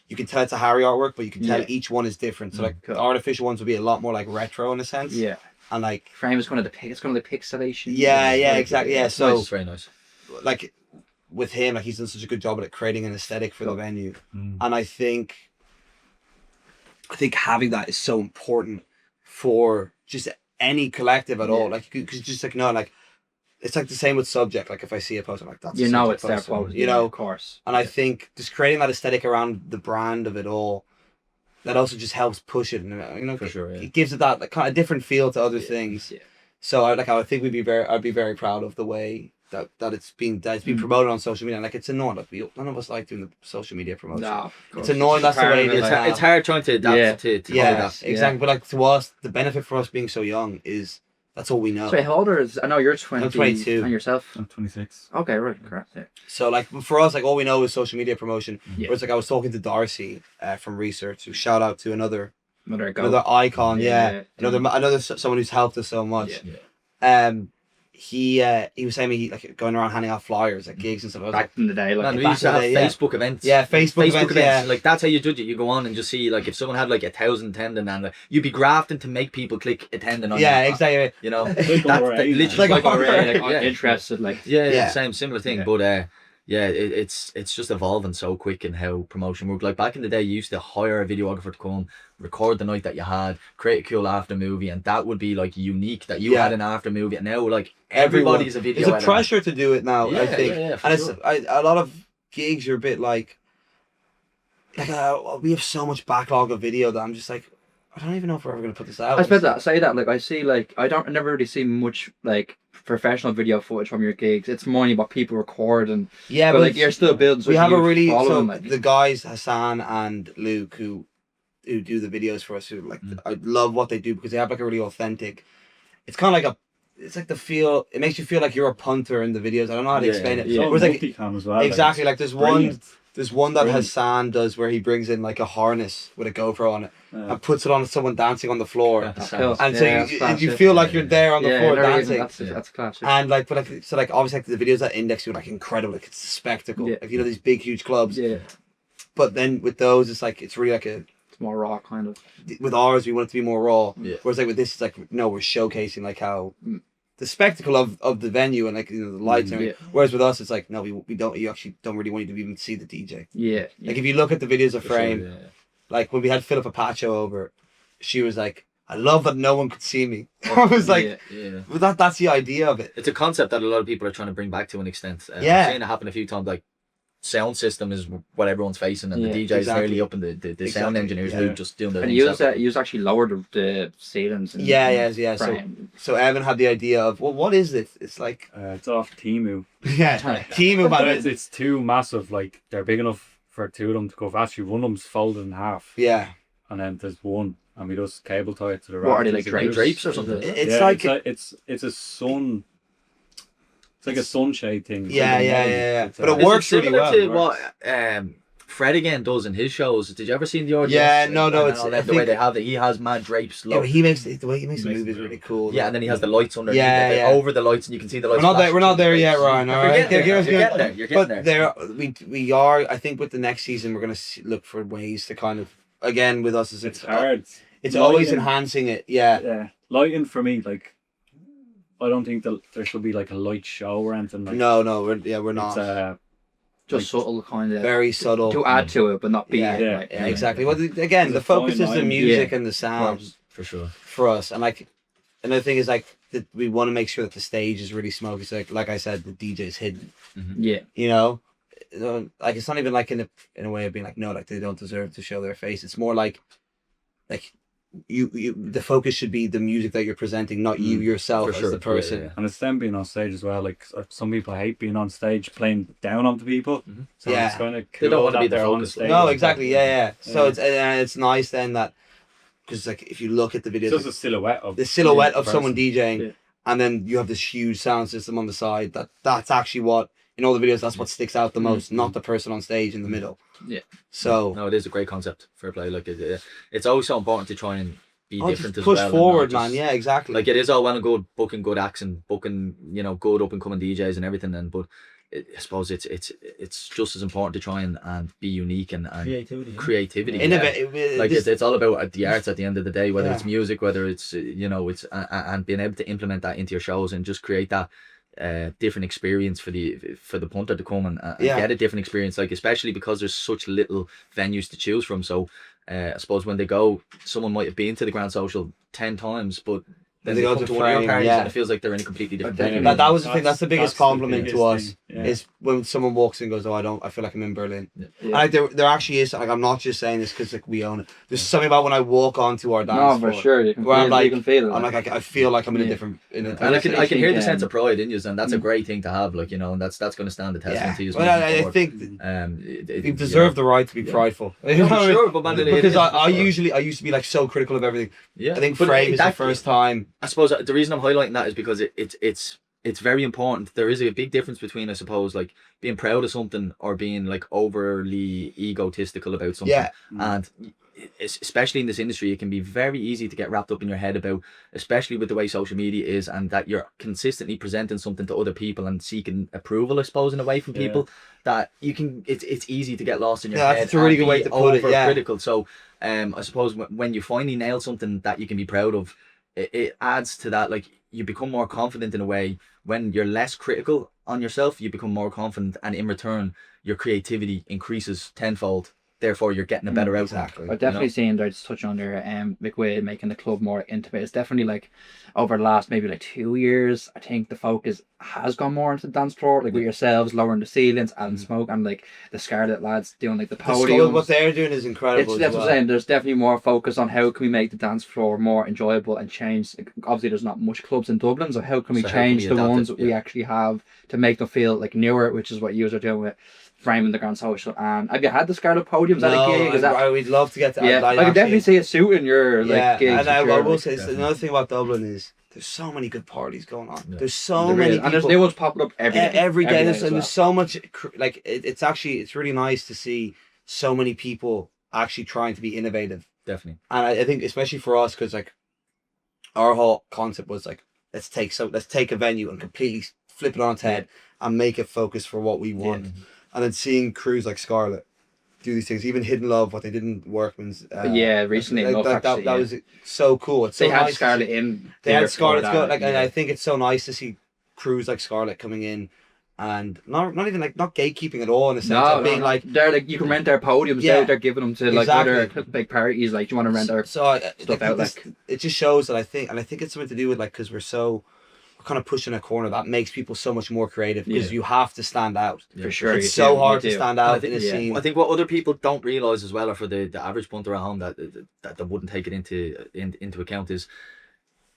you can tell it's a Harry artwork, but you can tell Yeah. each one is different. So like Cool. the artificial ones would be a lot more like retro in a sense. Yeah, And like Frame is kind of it's kind of the pixelation. yeah, exactly. Yeah. It's So nice, it's very nice. like with him, like he's done such a good job at creating an aesthetic for the venue, Mm. and I think having that is so important for just any collective at all. Like because just like like. It's like the same with Subject. Like if I see a post, I'm like, that's You a know Subject it's their poster, quote. you know. of course. And I think just creating that aesthetic around the brand of it all, that also just helps push it. And you know, For sure, yeah. it gives it that like, kind of different feel to other things. Yeah. So I think I'd be very proud of the way that it's been promoted on social media. Like it's annoying. Like none of us like doing the social media promotion. No, of It's course. annoying. That's the Part way of it it, is. like, It's hard trying to adapt Yeah. to Yeah, that. exactly. But like to us, the benefit for us being so young is That's all we know. So how old is? I know you're 20. I'm 22. And yourself? I'm 26. Okay, right, correct. Yeah. So like for us, like all we know is social media promotion. Yeah. Whereas like I was talking to Darcy from research, who shout out to another Another icon, Yeah. another someone who's helped us so much. Yeah. He was saying he like going around handing out flyers at gigs and stuff. I was like, Back in the day, like Man, we back used to in have the day, yeah. Facebook events. yeah, Facebook events, yeah. Like that's how you judge it. You go on and just see like if someone had like 1,000 attending, and like, you'd be grafting to make people click attending on. Yeah, your, exactly. You know, Like that's over that, eight, literally like like over over eight, eight, like, interested, like yeah, Yeah. same similar thing. Yeah. But it's just evolving so quick in how promotion worked. Like back in the day, you used to hire a videographer to come record the night that you had, create a cool after movie, and that would be like unique that you Yeah. had an after movie. And now like Everyone. everybody's a video. There's a editor. pressure to do it now, Yeah, I think. yeah, for and it's sure. a lot of gigs are a bit like we have so much backlog of video that I'm just like, I don't even know if we're ever gonna put this out. I suppose that say that like I see like I never really see much like professional video footage from your gigs. It's more what people record and Yeah, but like it's- you're still building. we have a really following, so like, the guys Hassan and Luke who do the videos for us, who like I love what they do because they have like a really authentic. It's kind of like it's like the feel. It makes you feel like you're a punter in the videos. I don't know how to Yeah, explain it. yeah. Whereas, like, Multicam as well. exactly, like there's brilliant. there's one that Brilliant. Hassan does where he brings in like a harness with a GoPro on it Yeah. and puts it on someone dancing on the floor. Yeah, that's Cool. And so Yeah, you, that's class, you yeah. feel like you're there on the floor never even- dancing. That's classic. And like, but like, so like, obviously, like the videos that Index do, like incredible. Like it's a spectacle. Yeah. Like you know these big, huge clubs. Yeah, But then with those, it's like it's really like a. it's more raw kind of. With ours, we want it to be more raw. Yeah. Whereas like with this, it's like no, we're showcasing like how Mm. the spectacle of the venue and like you know the lights and everything. Whereas with us, it's like no, we don't. You actually don't really want you to even see the DJ. Yeah, Like if you look at the videos of For sure, Frame, yeah. like when we had Philippa Pacho over, she was like, "I love that no one could see me." I was like, yeah. Yeah. well, that's the idea of it. It's a concept that a lot of people are trying to bring back to an extent. Yeah. I've seen it happen a few times. Like sound system is what everyone's facing, and Yeah, the DJ is exactly. nearly up, and the sound Exactly, engineers yeah. who just doing their And thing you separately. actually lowered the ceilings. And, Yeah. So Frame. so Evan had the idea of, well, what is this? It's like It's off Timu. yeah, Timu But man. it's two massive, like they're big enough for two of them to go. Actually, one of them's folded in half, Yeah, and then there's one, and we just cable tie it to the What are they, rafters. like, drapes or something? it's Yeah, like it's a sun. It's like a sunshade thing. It's Yeah, like a yeah, mold. yeah. It's But a- it Is works really similar well. to It what Fred again does in his shows. Did you ever see the audience? Yeah, no, And it's- all I that, the way think- they have it. He has mad drapes. yeah, Look. but he makes the way he makes the Makes movies it really cool. Yeah, and then he has the lights underneath Yeah, it, yeah. over the lights, and you can see the lights. We're not there. flashing We're not through the there yet, drapes. Ryan. All You're right, getting there. Give us You're good- getting there. You're But getting there. we are. I think with the next season, we're gonna look for ways to kind of again with us. It's hard. It's always Lighting. enhancing it. Yeah. Yeah, lighting for me, like, I don't think that there should be like a light show or anything. Like, No, we're it's not. Just subtle kind of. Very subtle. To add to it, but not be Yeah, it. yeah, like, Yeah, exactly. Well, again, It's the a focus fine is the line. music Yeah. and the sound For sure. for us, and like another thing is like that we want to make sure that the stage is really smoky. So like I said, the DJ is hidden. Yeah. You know, like it's not even like in a way of being like no, like they don't deserve to show their face. It's more like you the focus should be the music that you're presenting, not you yourself For as sure. the person. Yeah, yeah. And it's them being on stage as well. Like some people hate being on stage, playing down onto people. So Yeah. it's kind of They don't wanna be the they're on focus. stage. No, exactly. Yeah. So Yeah. it's nice then that because like if you look at the videos, It's just a silhouette of the silhouette the of someone person. DJing, Yeah. and then you have this huge sound system on the side. That's actually what in all the videos. That's what sticks out the most, not the person on stage in the middle. Yeah. So No, it is a great concept. Fair play. Like it's always so important to try and be I'll different just as push well. and forward, not man. just- Yeah, exactly. Like it is all well and good booking good acts and booking good up and coming DJs and everything. And but I suppose it's just as important to try and be unique and creativity. Yeah. Innovative. Like it's all about the arts at the end of the day, whether Yeah. it's music, whether it's it's and being able to implement that into your shows and just create that different experience for the punter to come and Yeah. get a different experience, like especially because there's such little venues to choose from. So I suppose when they go, someone might have been to the Grand Social 10 times, but then They they go come to to one of your Frame, parties yeah. and it feels like they're in a completely different But then venue. That was the thing. That's the biggest compliment biggest to us. thing. Yeah. is when someone walks in and goes, "Oh, I feel like I'm in Berlin." Yeah. Yeah. There actually is, like, I'm not just saying this because like we own it. There's something about when I walk onto our No, dance for floor sure. You can where I'm feel, like, you can feel it. I'm like I feel like I'm in a Yeah. different. In a And I can definitely hear the think, sense of pride in you, and that's a Mm. great thing to have. Like, you know, and that's going to stand the testament to you. Well, I think you deserve the right to be Yeah. prideful. Yeah, for sure, but man, Because I sure. used to be like so critical of everything. Yeah, I think but Frame is the that- first time. I suppose the reason I'm highlighting that is because it's very important. There is a big difference between, I suppose, like being proud of something or being like overly egotistical about something. Yeah. And especially in this industry, it can be very easy to get wrapped up in your head about, especially with the way social media is, and that you're consistently presenting something to other people and seeking approval, I suppose, in a way from people, that you can. It's easy to get lost in your head. That's a really and good way be to put it. Yeah. overcritical. So, I suppose when you finally nail something that you can be proud of, it adds to that. Like, you become more confident in a way. When you're less critical on yourself, you become more confident, and in return, your creativity increases tenfold. Therefore, you're getting a better outcome. Exactly. I've definitely seen there, just touching on there, McWay making the club more intimate. It's definitely like over the last maybe like 2 years, I think the focus has gone more into the dance floor, like with yourselves lowering the ceilings, adding smoke, and like the Scarlet lads doing like the podium. What they're doing is incredible. That's what I'm saying. There's definitely more focus on how can we make the dance floor more enjoyable and change. Like, obviously, there's not much clubs in Dublin, so how can we So how can change we the adapt ones it? that we Yeah. actually have to make them feel like newer, which is what you guys are doing with Frame and the Grand Social. And have you had the Scarlet podiums at a gig? Is that, we'd love to get to. yeah, I can definitely see a suit in your like gigs. and I for sure, will like, say definitely. another thing about Dublin is there's so many good parties going on. Yeah. There's so there many is. people. And there's new ones popping up every day. Every day, as and well. there's so much. Like it's really nice to see so many people actually trying to be innovative. Definitely. And I think especially for us, because like our whole concept was like let's take a venue and completely flip it on its head and make it focus for what we want. And then seeing crews like Scarlet do these things, even Hidden Love, what they did in Workman's. Recently, like, enough, that actually, was so cool. It's so they had nice to Scarlet see- in. They there had Scarlet. for that, Like, and I think it's so nice to see crews like Scarlet coming in and not even like not gatekeeping at all in the sense of being like. they're like you can rent their podiums Yeah. out. They're giving them to like Exactly. other big parties. Like, do you want to rent our So stuff out? Like, it just shows that I think it's something to do with like because we're kind of pushing a corner that makes people so much more creative because you have to stand out. Yeah, for sure, It's you so do, hard you to do. stand And I out think- in a yeah. scene. I think what other people don't realise as well, or for the average punter at home that they wouldn't take it into account, is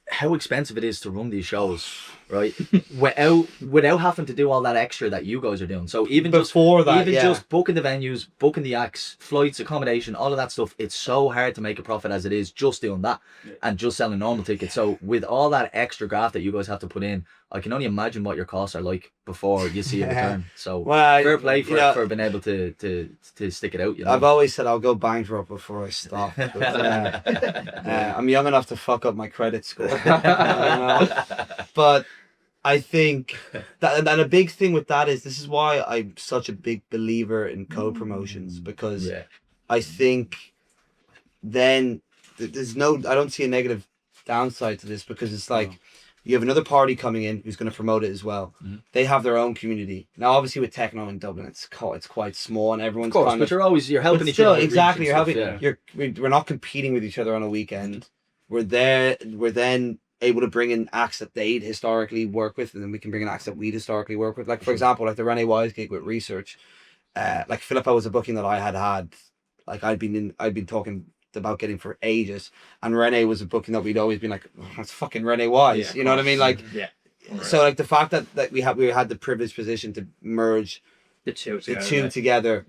how expensive it is to run these shows, right? without having to do all that extra that you guys are doing. So even Before that, just booking the venues, booking the acts, flights, accommodation, all of that stuff, it's so hard to make a profit as it is just doing that and just selling normal tickets. So with all that extra graft that you guys have to put in, I can only imagine what your costs are like before you see a return. So Well, fair play you know, for being able to stick it out. You know? I've always said I'll go bankrupt before I stop. But, I'm young enough to fuck up my credit score. You know? But I think that and a big thing with that is this is why I'm such a big believer in code promotions because Yeah. I think then I don't see a negative downside to this because it's like you have another party coming in who's going to promote it as well. Mhm. They have their own community. Now, obviously with techno in Dublin, it's quite small and everyone's Of course, kind but you're helping but each still, other. with exactly. reach You're and helping. stuff, We're not competing with each other on a weekend. We're then able to bring in acts that they'd historically work with, and then we can bring in acts that we'd historically work with. Like for example, like the Rene Wise gig with Research. Like Philippa was a booking that I had. Like I'd been talking about getting for ages, and Rene was a booking that we'd always been like, oh, that's fucking Rene Wise. Yeah, You know what I mean? Like, yeah. so like the fact that we had the privileged position to merge The two the together. two together.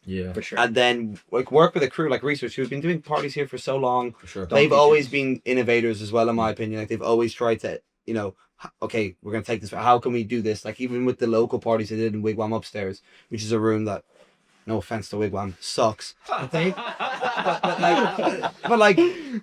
Yeah, For sure. And then like work with a crew like Research who've been doing parties here for so long. for sure. They've always been innovators as well, in my opinion. Like they've always tried to, okay, we're gonna take this. How can we do this? Like even with the local parties they did in Wigwam upstairs, which is a room that, no offense to Wigwam, sucks. But like, you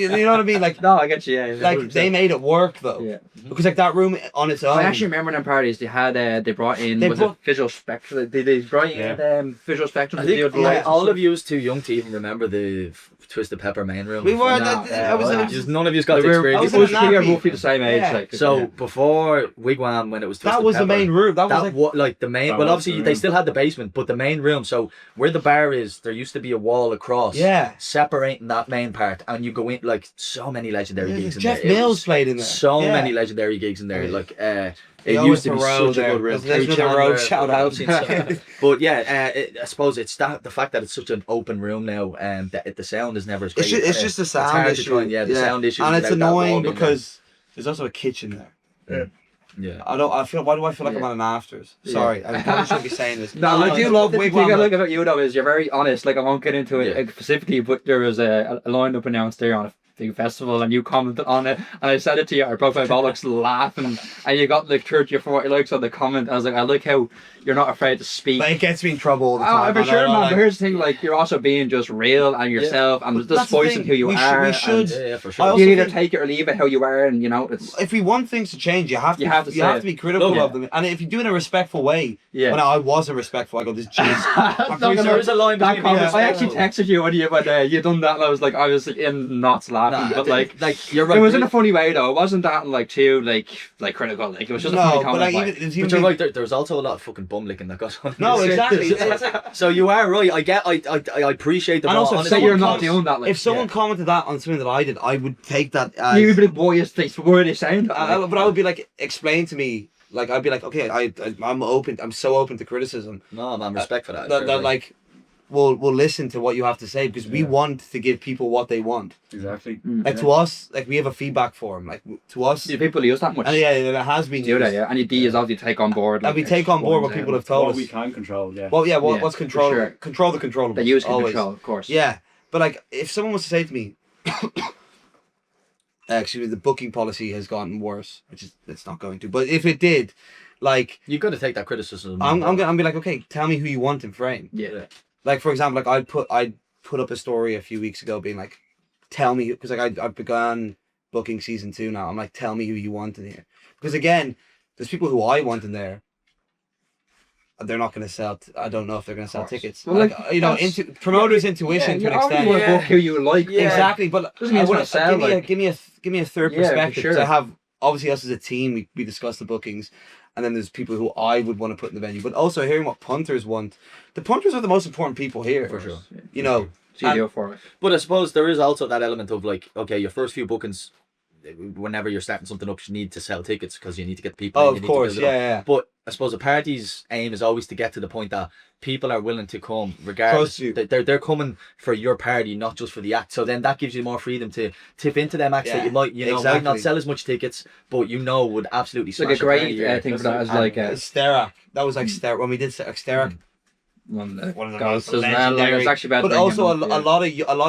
know what I mean? Like, No, I get you. Yeah, like they made it work though. Yeah. Because like that room on its own. I actually remember them parties. They had they brought in They was brought- it Visual Spectrum? They brought in Visual Spectrum. I to think deal with the lights and all stuff. of you is too young to even remember the Twisted Pepper main room. We were. No, I was. None of you got Like, to we experience I was it. in a we were nappy. roughly the same age. Yeah. Like, So yeah. before Wigwam, when it was Twisted That was the Pepper, main room. That was like. like the main. That Well, was obviously the they room. still had the basement, but the main room. So where the bar is, there used to be a wall across. Yeah. Separating that main part, and you go in like so many legendary gigs in Jeff there. It Mills was played in there. so Yeah. many legendary gigs in there. Yeah. Like It Oh, used it's to be a row such a there. good room. There's another row shout out. But yeah, I suppose it's that the fact that it's such an open room now, and that the sound is never as great. It's just a sound hard to issue. try and- yeah, the sound issue, and it's without that wall annoying being because there's also a kitchen there. yeah. I feel. Why do I feel like I'm Yeah. on an afters? Sorry, I probably shouldn't be saying this. No, I do love the thing Wigwam. I like about you though is you're very honest. Like I won't get into it specifically, but there was a line up announced there on a big festival, and you commented on it, and I said it to you. I broke my bollocks laughing, and you got like 30 or 40 likes on the comment. I was like, I like how you're not afraid to speak. But it gets me in trouble all the time. Oh, for I sure, know, man. like- But here's the thing: like you're also being just real and yourself, and But just that's the voicing thing, who you we are. we should. Yeah, for I sure. also You either think- take it or leave it how you are, and you know it's If we want things to change, you have to. You have to you say have it. to be critical Look, of them, and if you do it in a respectful way. yeah. When I wasn't respectful, I go, "This jizz." Not gonna- There is a line that between comment, being I actually respectful. texted you when you done that, and I was like in knots laughing, Nah, but like you're right. it was in a funny way though. It wasn't that like too like critical. Like it was just a funny No, comment. but like like, even, it's But even you're right. There's also a lot of fucking bum licking that goes on. No, exactly. It's So you are right. I appreciate the And also, if say someone you're not comes- doing that. Like, if someone commented that on something that I did, I would take that as. you'd be like, boy, it's the word they sound. But I would be like, explain to me. Like I'd be like, okay, I'm open. I'm so open to criticism. No, man, respect for that. That like, we'll listen to what you have to say because we want to give people what they want. Exactly. Like to us, like we have a feedback form. Like to us, Do people use that much? and yeah, it has been. Do that, used. yeah. And you is obviously take on board. And Like, we take on board what ones, people have told What us. we can control, yeah. Well, yeah. Yeah, What's for control? sure. Control the controllables. that use can always. control, of course. Yeah, but like if someone was to say to me, actually, the booking policy has gotten worse, which is it's not going to. But if it did, like You've got to take that criticism. I'm gonna be like, okay, tell me who you want in frame. Yeah. Like for example, like I'd put up a story a few weeks ago, being like, tell me because like I've begun booking season 2 now. I'm like, tell me who you want in here, because again, there's people who I want in there. They're not going to sell. I don't know if they're going to sell tickets. Well, like like, you know, that's- promoters' intuition yeah, to you an already extent. want to Yeah. book who you like. Yeah. Exactly, but Doesn't mean it's gonna sell, like- give me a third Yeah, for perspective. 'Cause sure. I have obviously us as a team. We discuss the bookings, and then there's people who I would want to put in the venue. But also hearing what punters want. The punters are the most important people here. For sure. You know, So you go for it. But I suppose there is also that element of like, okay, your first few bookings, whenever you're starting something up, you need to sell tickets because you need to get people. in, oh you of need to course, build it up. yeah. But I suppose a party's aim is always to get to the point that people are willing to come, regardless. Trust you. They're coming for your party, not just for the act. So then that gives you more freedom to tip into them acts that Yeah, you might not exactly. sell as much tickets, but would absolutely It's like smash a great party, yeah. thing for that is And- like Stera. That was like Stera when we did Stera. one of One of the the goes most as well. Like, legendary- it's actually better. But also a lot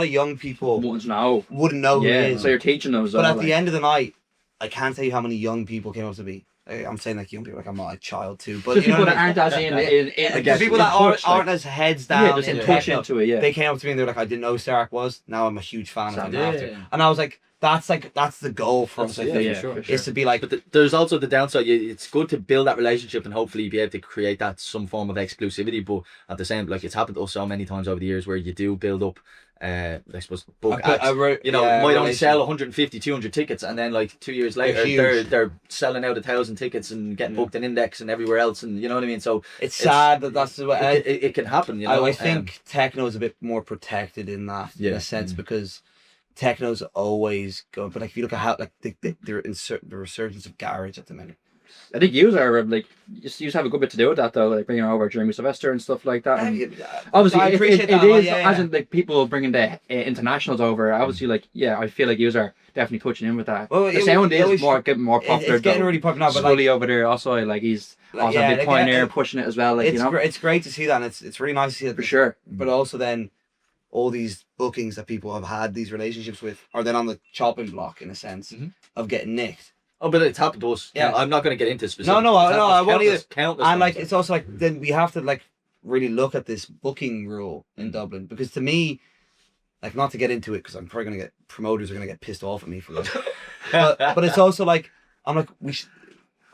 of young people ones now. wouldn't know who Yeah. it is. So you're teaching them as But well. at like. the end of the night, I can't tell you how many young people came up to me. I'm saying like young people, like I'm not a child too, but Just you know people what that I mean? aren't as in Like, guess, people in that touch, aren't like, as heads down. yeah, just in in touch techno, into it. Yeah. They came up to me and they're like, I didn't know who Starak was. Now I'm a huge fan of him Yeah. after. And I was like, that's the goal for us. I Yeah, think, yeah, for sure. sure. is to be like, But there's also the downside. It's good to build that relationship and hopefully be able to create that some form of exclusivity. But at the same, like it's happened to us so many times over the years where you do build up, I suppose, book acts. Might only sell 150, 200 tickets, and then like 2 years later, huge. they're selling out 1,000 tickets and getting booked in Index and everywhere else, and you know what I mean. So It's sad that that's the way. it can happen. You know, I think techno is a bit more protected in that, in Yeah. a sense, because techno's always going. But like, if you look at how like they're in the resurgence of garage at the minute. I think you are like you have a good bit to do with that though, like bringing over Jeremy Sylvester and stuff like that. And obviously, I appreciate that. it is Yeah. as in like people bringing the internationals over. Obviously, like I feel like you are definitely touching in with that. Well, The it sound was- it is was- getting more popular. It's getting though. really popular now, but like, Scully over there also like he's also a big like, pioneer pushing it as well. Like it's great to see that, and it's really nice to see that for sure. But also then all these bookings that people have had these relationships with are then on the chopping block in a sense of getting nicked. Oh, but it's happened to us. Yeah. Yeah, I'm not going to get into specifics. No, I won't either. Countless And like times. it's also like then we have to like really look at this booking rule in Dublin, because to me, like, not to get into it because I'm probably gonna get promoters are gonna get pissed off at me for that. but it's also like I'm like we should.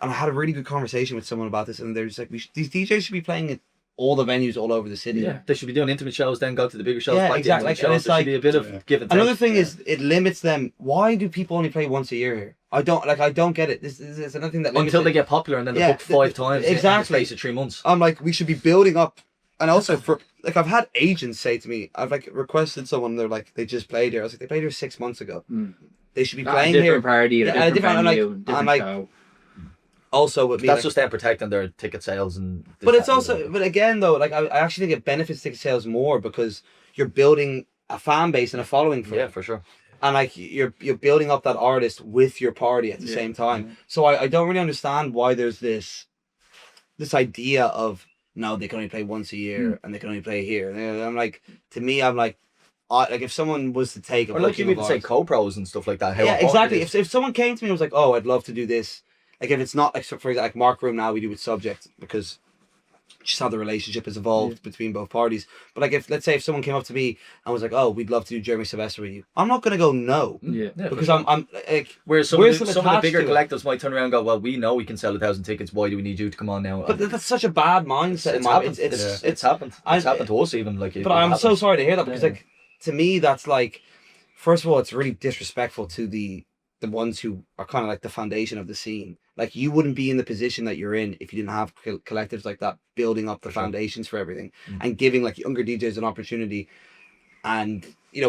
And I had a really good conversation with someone about this, and they're just like, these DJs should be playing at all the venues all over the city. Yeah, they should be doing intimate shows, then go to the bigger shows. Yeah, back to exactly. intimate And shows. it's There like- should be a bit of give and take. Another thing is it limits them. Why do people only play once a year here? I don't get it. This is another thing that limits until it. they get popular and then they Yeah, book 5 times in the exactly. space of 3 months. I'm like, we should be building up. And also for like, I've had agents say to me, I've like requested someone. They're like, they just played here. I was like, they played here 6 months ago. They should be Not playing a different here. party, Yeah, a different and, like, venue, and, different like, show. also with me, That's like, just them protecting their ticket sales and. This, but it's that, and also, the other. but again though, like I actually think it benefits ticket sales more because you're building a fan base and a following for Yeah, it. for sure. And like you're building up that artist with your party at the same time. So I don't really understand why there's this idea of no, they can only play once a year and they can only play here. And I'm like, to me, I'm like if someone was to take a Or like you booking even of say ours- co-pros and stuff like that. How yeah, important exactly. it is. If someone came to me and was like, oh, I'd love to do this, like if it's not like, so for example, like Mark Room now we do with Subject because just how the relationship has evolved between both parties. But like if let's say if someone came up to me and was like, oh, we'd love to do Jeremy Sylvester with you, I'm not gonna go no. Yeah. Yeah, for Because sure. I'm like Whereas some we're of still the, some of the attached bigger to it. collectors might turn around and go, well, we know we can sell 1,000 tickets. Why do we need you to come on now? but that's such a bad mindset. It's in my happened. it's happened. I- It's happened to us even. Like, but I'm so sorry to hear that because Yeah. like to me that's like first of all it's really disrespectful to the ones who are kind of like the foundation of the scene. Like you wouldn't be in the position that you're in if you didn't have collectives like that building up the For sure. foundations for everything and giving like younger DJs an opportunity and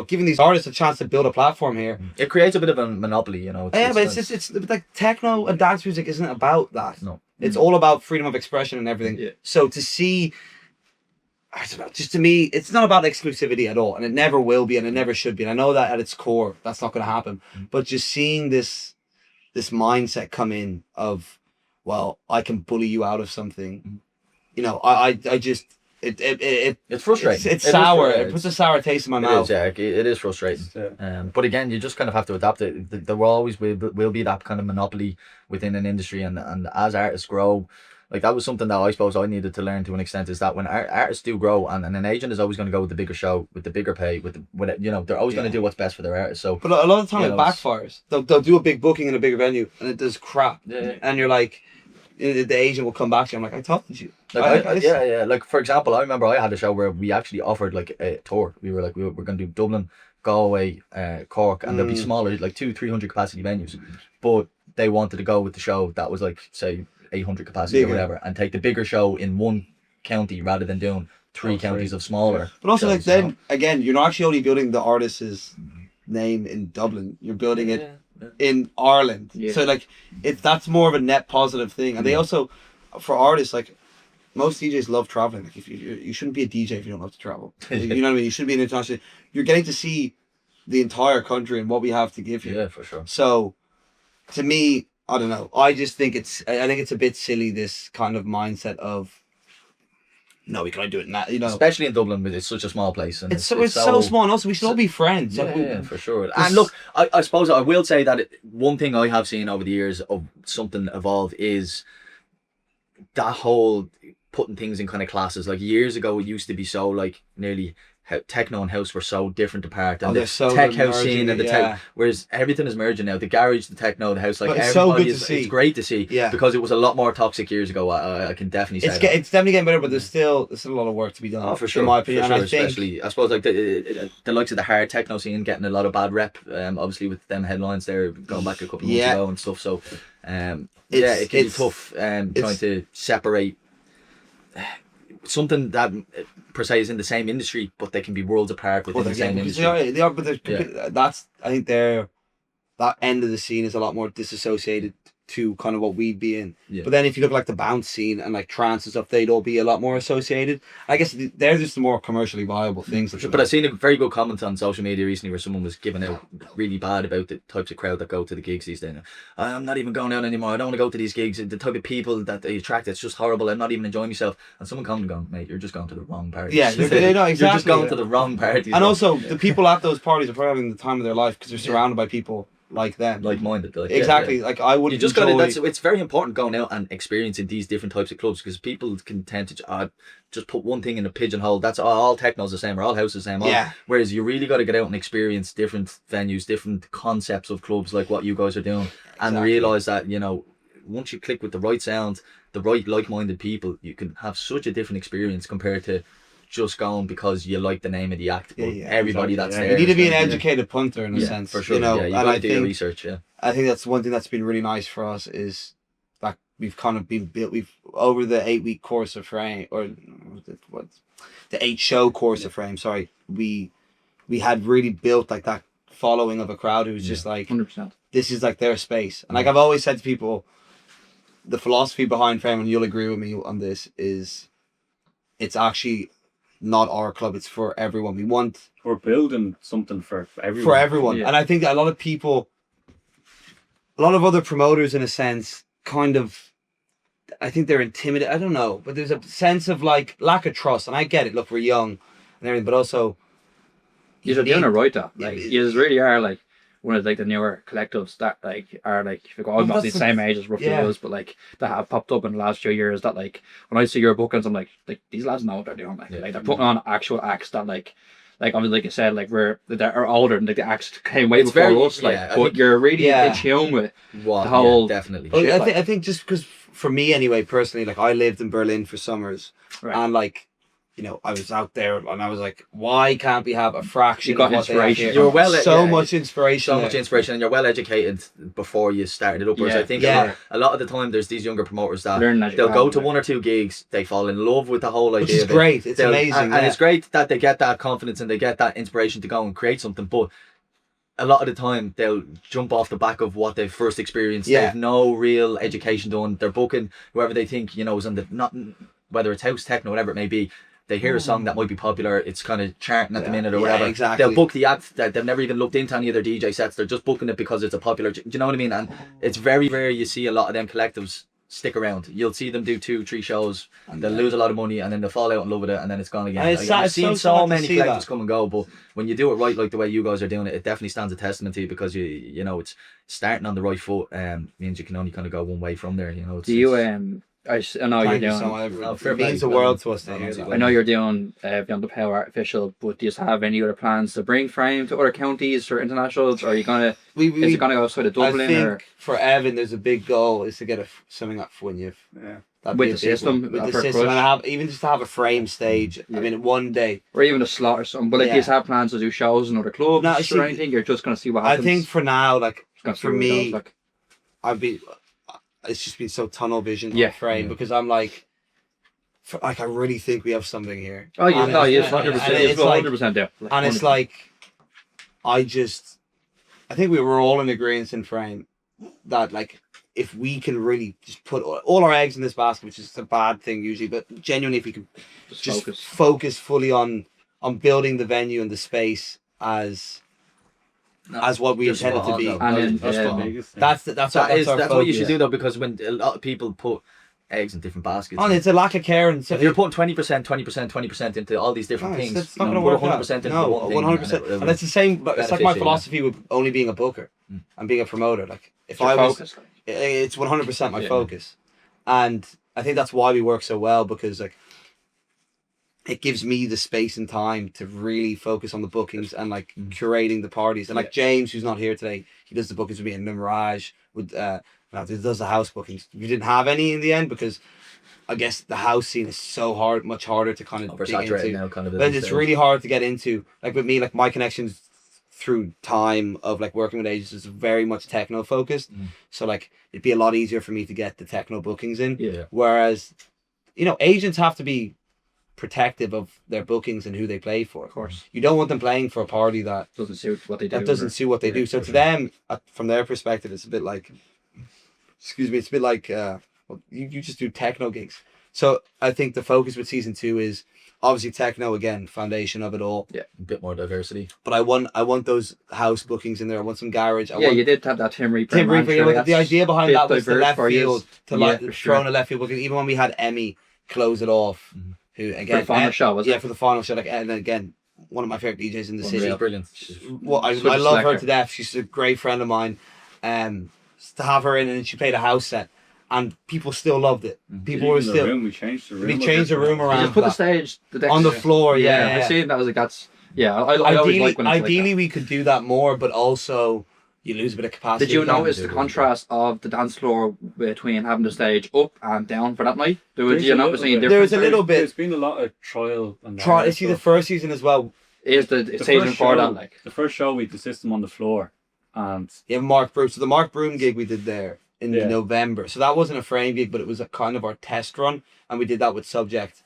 giving these artists a chance to build a platform here. It creates a bit of a monopoly, you know. Yeah, but it's like techno and dance music isn't about that. No. It's all about freedom of expression and everything. Yeah. So to see, I don't know, just to me, it's not about exclusivity at all, and it never will be, and it never should be. And I know that at its core, that's not going to happen. But just seeing this mindset come in of, well, I can bully you out of something, I just It's frustrating. It's It is sour. frustrating. It puts a sour taste in my It mouth. is, yeah. It is frustrating. Yeah. But again, you just kind of have to adapt it. There will always will be that kind of monopoly within an industry, and as artists grow, like that was something that I suppose I needed to learn to an extent, is that when artists do grow, and an agent is always going to go with the bigger show, with the bigger pay, with they're always going to do what's best for their artists. So, But a lot of the time it it's- backfires. They'll do a big booking in a bigger venue, and it does crap. Yeah. And you're like, the agent will come back to you. I'm like, I told you. Like yeah. Like for example, I remember I had a show where we actually offered like a tour. We were like, we're going to do Dublin, Galway, Cork, and there'll be smaller, like 200-300 capacity venues. But they wanted to go with the show that was like, say, 800 capacity Bigger. or whatever, and take the bigger show in one county rather than doing three counties of smaller. But also, like shows, you know? then again, you're not actually only building the artist's name in Dublin. You're building it in Ireland. Yeah. So like, that's more of a net positive thing. And they also, for artists, like most DJs love traveling. Like if you shouldn't be a DJ if you don't love to travel. You know what I mean? You should be an international. You're getting to see the entire country and what we have to give you. Yeah, for sure. So, to me, I don't know. I just think it's a bit silly, this kind of mindset of, no, we can only do it in that, Especially in Dublin, but it's such a small place, and It's so small, and also we should all be friends. Like, Yeah, for sure. And look, I suppose I will say that one thing I have seen over the years of something evolve is that whole putting things in kind of classes. Like years ago, it used to be so like nearly techno and house were so different apart, and they're the so tech good house merging scene and it, the yeah. tech, whereas everything is merging now. The garage, the techno, the house, like But it's so everybody good to see. It's great to see, Yeah. because it was a lot more toxic years ago. I can definitely say that. It's definitely getting better, but there's still a lot of work to be done. Oh, for sure. in my opinion. For sure, And I think especially, I suppose, like the likes of the hard techno scene getting a lot of bad rep. Obviously with them headlines there going back a couple of months Yeah. ago and stuff. So, it It's- can be it's- tough. Trying to separate something that per se is in the same industry, but they can be worlds apart within the same industry. they are, but that's I think that end of the scene is a lot more disassociated to kind of what we'd be in. Yeah. But then if you look like the bounce scene and like trance and stuff, they'd all be a lot more associated. I guess they're just the more commercially viable things. But I've seen a very good comment on social media recently where someone was giving out really bad about the types of crowd that go to the gigs these days. I'm not even going out anymore. I don't want to go to these gigs. The type of people that they attract, it's just horrible. I'm not even enjoying myself. And someone commented, going, mate, you're just going to the wrong party. Yeah, they know You're just exactly. going to the wrong parties. And also the people at those parties are probably having the time of their life because they're surrounded by people like them. like-minded. Like, exactly. yeah. Like I would. You just got to. It's very important going out and experiencing these different types of clubs, because people can tend to just put one thing in a pigeonhole. That's all techno's the same, or all house is the same. Yeah. Whereas you really got to get out and experience different venues, different concepts of clubs, like what you guys are doing, and Exactly. realize that once you click with the right sound, the right like-minded people, you can have such a different experience compared to just going because you like the name of the act. But everybody that's there. You need to be an is gonna educated punter in a sense, for sure. You know, Yeah, you and got I to do your think research. Yeah. I think that's one thing that's been really nice for us is that we've kind of been built. We've over the 8-week course of Frame, or the 8-show course of Frame. Sorry, we had really built like that following of a crowd who was just like, 100%. this is like their space. And like I've always said to people, the philosophy behind Frame, and you'll agree with me on this, is it's actually not our club, it's for everyone. We want We're building something for everyone. for everyone. Yeah. And I think that a lot of people, a lot of other promoters in a sense, kind of, I think they're intimidated. I don't know, but there's a sense of like lack of trust. And I get it. Look, we're young and everything, but also You're doing it need- right though. Like you really are like one of like the newer collectives that like are like I'm Well, not the that's the- same age as roughly yeah. was, but like that have popped up in the last few years that like when I see your bookings I'm like these lads know what they're doing. Like, Yeah. like they're putting on actual acts that like obviously like I said, like they're older and like the acts came way It's before very- us, like yeah, I but think- you're really Yeah. in tune with What? the whole- definitely. Well, shit, I think just because for me anyway, personally, like I lived in Berlin for summers, Right. and like, you know, I was out there and I was like, why can't we have a fraction You got of what they have inspiration here? You're well- so yeah, much inspiration. So much inspiration, and you're well educated before you started it up. Whereas Yeah. I think Yeah. a lot of the time there's these younger promoters that learning as you they'll go go, to like. one or two gigs, they fall in love with the whole idea. Which is of it. great. It's They'll- amazing. and yeah. it's great that they get that confidence and they get that inspiration to go and create something. But a lot of the time they'll jump off the back of what they've first experienced. Yeah. They've no real education done. They're booking whoever they think is on the not whether it's house techno, whatever it may be. They hear a song that might be popular, it's kind of charting at the minute or Yeah, whatever. exactly. They'll book the act that they've never even looked into any of their DJ sets. They're just booking it because it's a popular. Do you know what I mean? And it's very rare you see a lot of them collectives stick around. You'll see them do 2-3 shows, and they'll lose a lot of money, and then they'll fall out in love with it, and then it's gone again. And it's sad- I've it's seen so sad to many see collectives that. come and go, but when you do it right, like the way you guys are doing it, it definitely stands a testament to you because you know it's starting on the right foot. Means you can only kind of go one way from there. You know. It's, Do you it's- I know Thank you're you doing so much. Oh, fair It means play. the world to us to Oh, hear honestly, that. I know you're doing Beyond the Power Artificial, but do you have any other plans to bring Frame to other counties or internationals? Or are you gonna is it gonna go outside of I Dublin think or for Evan, there's a big goal is to get something up for you. Yeah. That'd With be a the big system, one. With for the a system, push. and have even just to have a frame stage. Yeah. I mean, one day. or even a slot or something? But like, do you Yeah. have plans to do shows in other clubs No, or see, anything? You're just gonna see what I happens. think for now, like Gonna see for where it me, goes, like. I've been. It's just been so tunnel vision Yeah. on frame Yeah. because I'm like, I really think we have something here. Oh yeah, And no, it's- yes, and 100%. it's It's like- 100% there. And it's like, I think we were all in agreement in frame that like if we can really just put all our eggs in this basket, which is a bad thing usually, but genuinely if we can just focus fully on building the venue and the space as what we Just intended spot to be. on, though. And then, That's yeah, spot on. Biggest thing. That's What you should do though, because when a lot of people put eggs in different baskets. And it's a lack of care and if you're putting 20%, 20% into all these different things, it's not you going know, to put work 100% into no, one thing. 100%. And it's the same, but it's like my beneficial, yeah. philosophy with only being a booker and being a promoter. Like if I was, it's 100% my Yeah. focus, and I think that's why we work so well because like it gives me the space and time to really focus on the bookings and like curating the parties. And like James, who's not here today, he does the bookings with me, and Mirage with he does the house bookings. We didn't have any in the end because I guess the house scene is so much harder to kind of dig Oversaturated into. now, kind of. But it's really hard to get into. Like with me, like my connections through time of like working with agents is very much techno focused. So like it'd be a lot easier for me to get the techno bookings in. Yeah. Whereas, you know, agents have to be protective of their bookings and who they play for. Of course. You don't want them playing for a party that Doesn't suit what they do. doesn't suit what they do. So to them, from their perspective, it's a bit like, it's a bit like, well, you just do techno gigs. So I think the focus with season 2 is obviously techno again, foundation of it all. Yeah, a bit more diversity. But I want those house bookings in there. I want some garage. I Yeah, want, you did have that Tim Reaper. Tim Reaper, you know, the idea behind that was the left field to Yeah, like for throwing sure. a left field booking. Even when we had Emmy close it off, who again For the final show, was yeah, it? for the final show. Like, and again, one of my favorite DJs in the city. Unreal, brilliant. Well, I Such a love her selector. to death. She's a great friend of mine. To have her in, and she played a house set, and people still loved it. People were Even the still. room, we changed the room. We changed the room You around just put the that. stage the On the decks- floor, yeah. I seen that. I was like, that's I always Ideally, like when it's ideally like we could do that more, but also you lose a bit of that. capacity. Did you with that. notice the contrast of the dance floor between having the stage up and down for that night? Did you notice any difference? There was a little bit. There's been a lot of trial and Try error see the stuff. first season as well. Is the season first for show- that like? The first show we had the system on the floor, and Yeah, Mark Broom. So the Mark Broom gig we did there in November. So that wasn't a frame gig, but it was a kind of our test run, and we did that with Subject.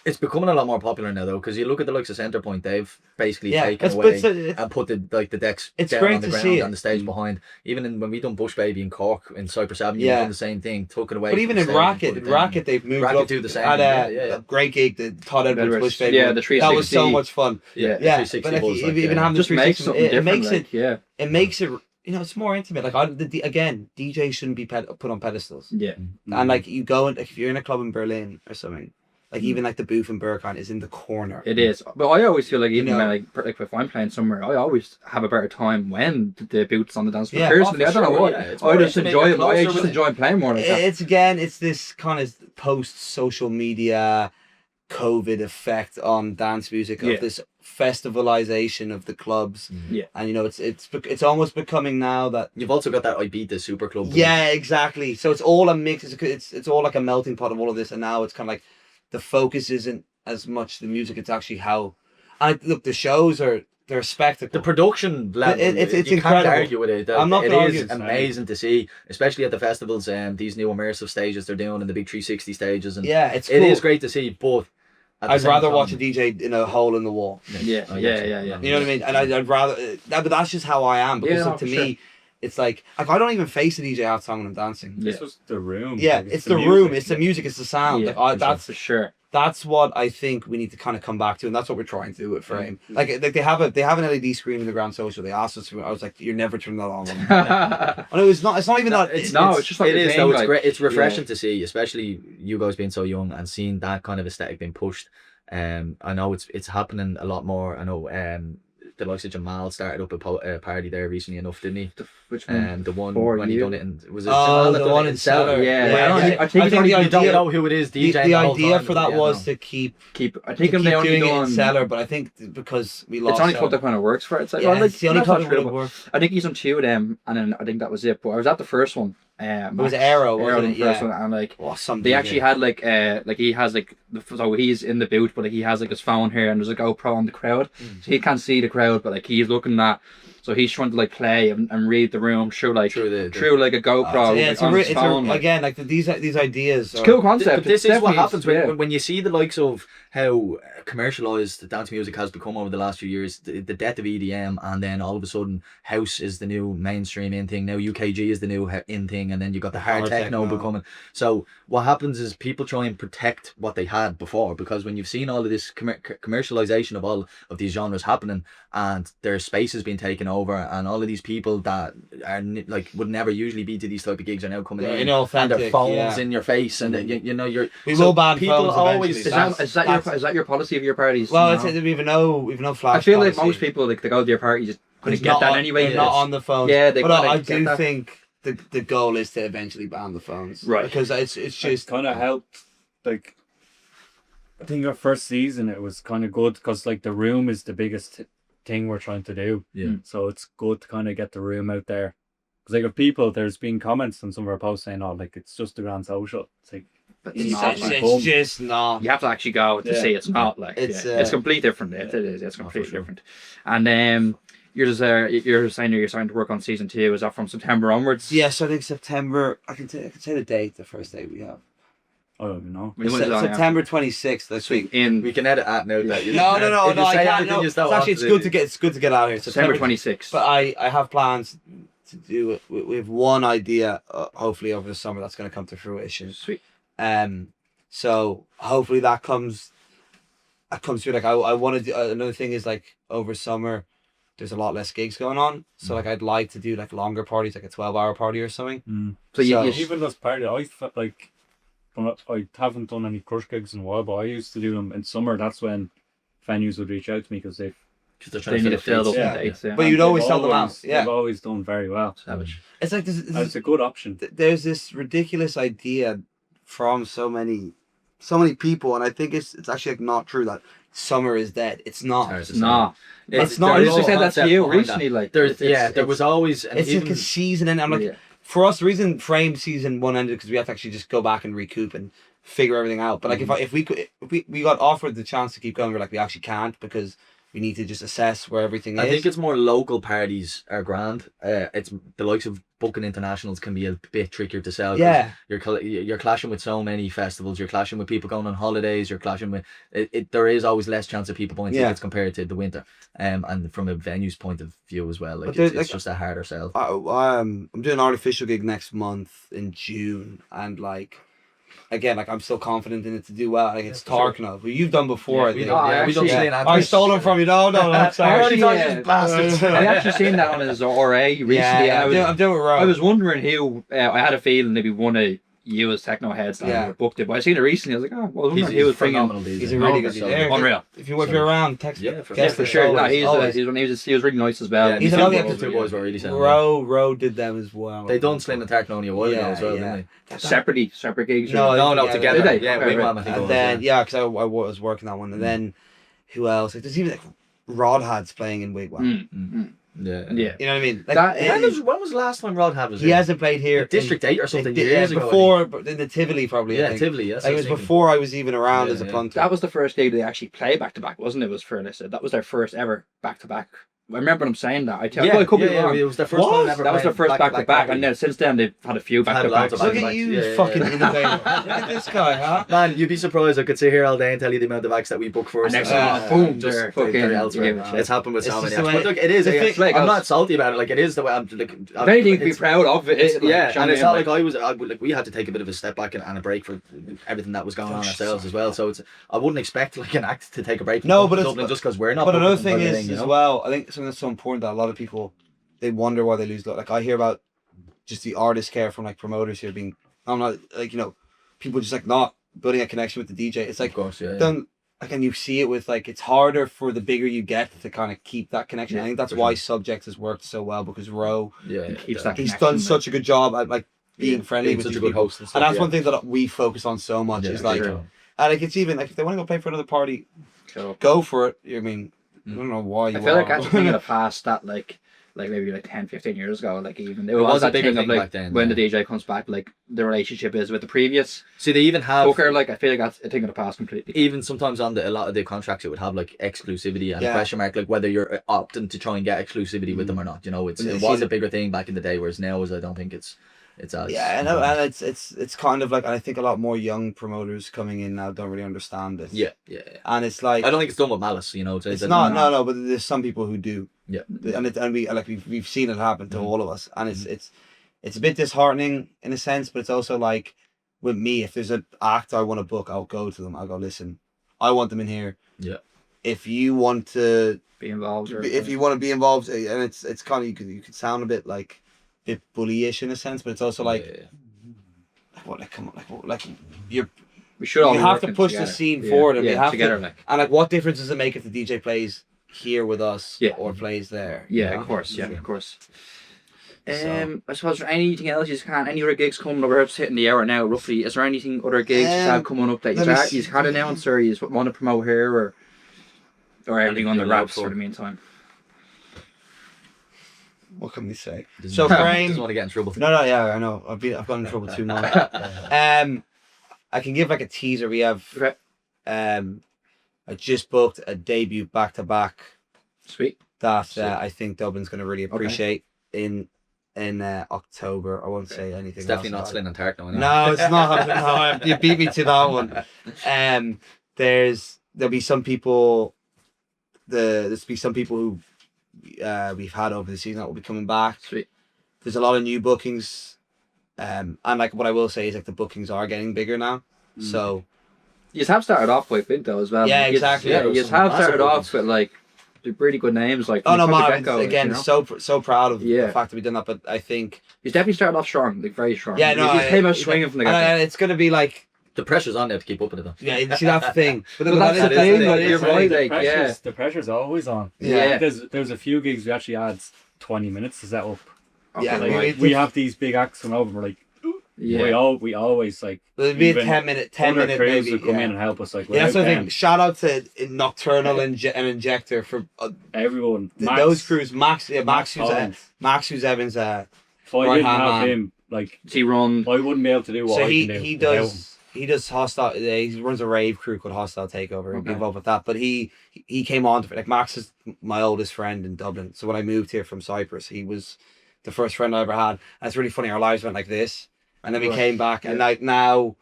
It's becoming a lot more popular now though, because you look at the likes of Centrepoint, they've basically Yeah, taken it's, but away it's, and put the decks it's down great on the to ground see it. and the stage behind. Even when we done Bush Baby in Cork in Cypress Avenue, we Yeah. done the same thing, took it away. but from even the in stage and put it down. Racket, they've moved Racket up. do the same. Had Yeah. a great gig, the Todd Edwards Edwards, Bush Baby. yeah, one. the That was so 360. much fun. Yeah, Yeah, the 360 but like, was like, even having the Just makes 360, something it different. makes Like, yeah. it makes it, you know, it's more intimate. Like again, DJs shouldn't be put on pedestals. Yeah. And like you go and if you're in a club in Berlin or something, like even like the booth in Berghain is in the corner. It is, but I always feel like even know. when like if I'm playing somewhere, I always have a better time when the boot's on the dance floor. Yeah, Personally, for I don't know sure, why. yeah. It's I more just intimate, enjoy you're it. I closer just with it. enjoy playing more like that. It's this kind of post social media COVID effect on dance music of Yeah. this festivalization of the clubs. Yeah. And you know it's almost becoming now that You've also got that Ibiza Super Club. yeah, exactly. So it's all a mix. It's all like a melting pot of all of this, and now it's kind of like the focus isn't as much the music. It's actually how. And look, the shows they're a spectacle. The production level, It's you incredible. can't argue with it. I'm not It gonna is argue. amazing to see, especially at the festivals. These new immersive stages they're doing and the big 360 stages, and Yeah, it's it cool. is great to see. But at the I'd same rather time- watch a DJ in a hole in the wall. Yeah, I yeah, get you. yeah, yeah. You know what I mean? And I'd rather, but that's just how I am. Because Yeah, like, to for me, sure. it's like I don't even face the DJ half the time when I'm dancing. Yeah. It's just the room. Yeah, like, it's the music. room, it's the music, it's the sound. Yeah, Like, for sure. that's what I think we need to kind of come back to, and that's what we're trying to do with Frame. Like they have an LED screen in the Grand Social. They asked us to. I was like, you're never turning that on. And it was not. It's not even that. it's just like it the is thing, though. It's like, great. It's refreshing to see, especially you guys being so young and seeing that kind of aesthetic being pushed. I know it's happening a lot more. I know the likes of Jamal started up a party there recently enough, didn't he? Which one? The one For when he you? done it in was it Oh, Jamal that the done one it in Cellar. Yeah, Yeah, I think I it's think only- the you don't idea- know who it is. The DJing whole idea time, for that yeah, was no. to keep I think keep they only doing it done. in Cellar, but I think because we lost. It's only Cellar. club that kind of works for it. It's like, Yeah, well, like, it's the only that's club not that true, would but work. I think he's done two of them, and then I think that was it. But I was at the first one. It was Aero, Aero wasn't the it? first Yeah. one, and like Oh, some they DJ. actually had like he has like so he's in the booth, but like he has like his phone here, and there's a GoPro on the crowd, so he can't see the crowd, but like he's looking at. So he's trying to like play and read the room through like through like a GoPro yeah, like, on his phone. Like, again, like these ideas. it's a cool concept. But this It's is what definitely- happens yeah. when you see the likes of how commercialized dance music has become over the last few years, the death of EDM, and then all of a sudden house is the new mainstream in thing. Now UKG is the new in thing, and then you got the hard techno becoming. So what happens is people try and protect what they had before, because when you've seen all of this commercialization of all of these genres happening, and their space is being taken over, and all of these people that are like would never usually be to these type of gigs are now coming They're in, inauthentic, and their phones yeah. in your face, and you know you're. We so will ban people phones always. eventually. Is that your policy of your parties? Well, No. we've no flash. I feel like policy. most people like they go to your party just But couldn't get that anyway. They're not on the phone. Yeah, they but gotta I get do that. think the goal is to eventually ban the phones, Right. Because it's It's just kind of helped. Like, I think our first season it was kind of good because like the room is the biggest thing we're trying to do. Yeah. So it's good to kind of get the room out there. Because like if people, there's been comments on some of our posts saying, "Oh, like it's just the Grand Social." It's like But it's, it's not, it's, like, it's just not. you have to actually go to Yeah. see. It's not like It's, it's completely different. It is. It's for completely sure. different. And you're saying you're starting to work on season 2. Is that from September onwards? Yes, I think September. I can say the date. The first date we have. I don't even know. When is it on air? September 26th this week. In We can edit that now. That you No, if you I say can't. anything No, you it's don't want actually to do. it's good to get out here. September 26th. But I have plans to do it. We have one idea, hopefully over the summer, that's going to come to fruition. Sweet. So hopefully that comes through. Like I want to do. Another thing is like over summer, there's a lot less gigs going on. So like I'd like to do like longer parties, like a 12-hour party or something. So you Even those parties, I felt like I haven't done any crush gigs in a while, but I used to do them in summer. That's when venues would reach out to me because they're Because they need to fill dates. up Yeah. the dates. Yeah. But you'd always sell them out. Yeah, They've always done very well. Savage. it's like this. And it's a good option. There's this ridiculous idea from so many people, and I think it's actually like not true that summer is dead. It's not. It's hard to say. Nah. It's not I at just all. said that to Concept you behind recently. Like There's it's- there was always and It's even like a season, and I'm like, Yeah. for us, the reason Frame season 1 ended because we have to actually just go back and recoup and figure everything out. But like if we got offered the chance to keep going, we're like we actually can't because we need to just assess where everything is. I think it's more local parties are grand. It's the likes of booking internationals can be a bit trickier to sell. 'Cause Yeah. you're clashing with so many festivals. You're clashing with people going on holidays. You're clashing with there is always less chance of people buying tickets compared to the winter. And from a venue's point of view as well, But it's just a harder sell. I'm doing an artificial gig next month in June, and like, again, like I'm still confident in it to do well. Like it's Tarkno, who you've done before. I think. we done Slane I Anthony. stole it from you. No, I'm sorry. I already thought Yeah. you bastards. I actually seen that on his RA recently. Yeah, I'm doing it wrong. I was wondering who. I had a feeling maybe one of you as techno heads that booked it, but I seen it recently. I was like, oh, well, I was wondering who was bringing. phenomenal. He's a really good so DJ. Unreal. If you're around, text me. Yeah, for Guess sure. the For sure. show, No, always. he was really nice as well. Yeah, He's the another two episode. boys were really sound. Row did them as well. They done Slane and Tarkno only a while ago as well, didn't they? separate gigs. No, No, together. Did they? Yeah, Okay, Wigwam, right. I think it And was. then because I was working that one, and then who else? Like, there's even like, Rodhad's playing in Wigwam. Yeah. Yeah. You know what I mean? Like, That- When was the last time Rod had was he here? hasn't played here. District 8 or something in, years ago. before, but in the Tivoli probably. I Yeah, think. Tivoli. Yes, Like, it was before I was even around Yeah, as a yeah. punter. That was the first gig they actually played back to back, wasn't it? It was for illicit. That was their first ever back to back. I remember them saying that. I could be wrong. It was their first What? one ever. That was their playing first back to back, and then since then they've had a few back to backs. lots of Look back-to-backs. at you, Yeah, fucking yeah. innovator. Look at this guy, huh? Man, you'd be surprised. I could sit here all day and tell you the amount of acts that we book first. And next one, boom, just they're they're fucking- elsewhere. yeah. It's happened with It's so just many the acts. way- But look, it is. the thing- like I'm us. not salty about it. Like it is the way I'm. Like, If anything to be it's- proud of it, it's yeah, and it's not like like like we had to take a bit of a step back and a break for everything that was going on ourselves as well. So it's I wouldn't expect like an act to take a break. From No, but Dublin just because we're not. But another booking thing and is, you as know? well, I think something that's so important that a lot of people, they wonder why they lose. Like I hear about just the artist care from like promoters here being, I'm not like, you know, people just like not building a connection with the DJ. It's like, Of course, yeah. then like, and you see it with like, it's harder for the bigger you get to kind of keep that connection. I think that's for why sure. Subject has worked so well, because Roe, Yeah, keeps yeah. that he's connection, done like- such a good job at like being friendly Being with such these a good people. host, And that's one thing that we focus on so much is like, sure. and like it's even like if they want to go play for another party, So go for it. I mean, I don't know why you I feel like are. that's a thing in the past that like maybe like 10, 15 years ago, like even there It was was a that bigger thing of thing like back then, when yeah. the DJ comes back, like the relationship is with the previous See, they even have booker. Like I feel like that's a thing of the past completely. even sometimes on a lot of the contracts it would have like exclusivity and a Yeah. question mark like whether you're opting to try and get exclusivity with them or not. You know, it Yeah, was see, a bigger thing back in the day, whereas now is I don't think it's as Yeah, I know, and it's kind of like, and I think a lot more young promoters coming in now don't really understand it. yeah. And it's like, I don't think it's done with malice. You know, it's not, no, but there's some people who do. Yeah. And we like we've seen it happen to all of us, and it's a bit disheartening in a sense, but it's also like with me, if there's an act I want to book, I'll go to them. I'll go, listen, I want them in here. Yeah. If you want to, Be involved, or if you want to be involved, and it's kind of you could sound a bit like a bit bullyish in a sense, but it's also like. Yeah. What, like, come on, like you're, we should all you be have to working push together. the scene Yeah. forward, and yeah, you have together, to, like and like, what difference does it make if the DJ plays here with us, Yeah. or plays there? yeah, you know? of course, yeah, of course. So- I suppose anything else you can, any other gigs coming up? We're just hitting the hour now, roughly. Is there anything other gigs you have coming up that let me you see. can't announce, or you just want to promote here, or everything on the Anything wraps local. for the meantime? What can we say? Doesn't- So Frame, doesn't want to get in trouble. no, yeah, I know. I've gotten in trouble too much. I can give like a teaser. We have, Okay. I just booked a debut back to back Sweet. that Sick. I think Dublin's going to really appreciate in October. I won't say anything. It's definitely not else. Slane and Tarkno. No, it's not. No, you beat me to that one. There'll be some people. There'll be some people who we've had over the season that will be coming back. Sweet. There's a lot of new bookings, and like what I will say is like the bookings are getting bigger now. So You have started off quite big though as well. Yeah, You- exactly. Yeah, There was you some have massive started off bookings. with like the really good names like. oh no, from the man! get-go, Again, you know? so proud of Yeah. the fact that we've done that. But I think He's definitely started off strong, like very strong. yeah, no, he came out swinging from the get-go. and it's gonna be like The pressure's on there to keep up with it though. yeah. You see that's the thing. But Well, that's that the is thing, thing, like, that is you're the right, thing. like, The pressure's always on. Yeah. There's a few gigs we actually had 20 minutes to set up. Yeah, Okay, Like, we- we have these big acts coming over. We're like, yeah. we always like. There'll be a even 10 other minute crews maybe. would come Yeah. in and help us. Like, Yeah, that's the without thing. them, Shout out to Nocturnal and Injector for everyone. those crews. Max Collins. Max Evans. If I right didn't hand have man. him, like, He run. I wouldn't be able to do what So I he can do. he without him. does does hostile. He runs a rave crew called Hostile Takeover. He'll be involved with that. But he came on to like Max is my oldest friend in Dublin. So when I moved here from Cyprus, he was the first friend I ever had. And it's really funny. Our lives went like this, and then we came back, and like now,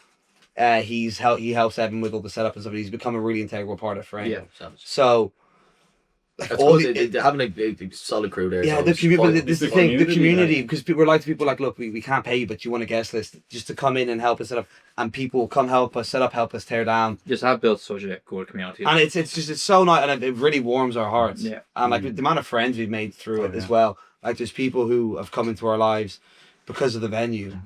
he helps Evan with all the setup and stuff. He's become a really integral part of Frame. Yeah. So. Like That's all good. Having a solid crew there. yeah, so the it's community. fun. This is the thing. The community, because people are like to people like, look, we can't pay you, but you want a guest list just to come in and help us set up, and people come help us set up, help us tear down. Just have built such a good community. And it's so nice, and it really warms our hearts. Yeah. And like the amount of friends we've made through it as well. Like there's people who have come into our lives because of the venue.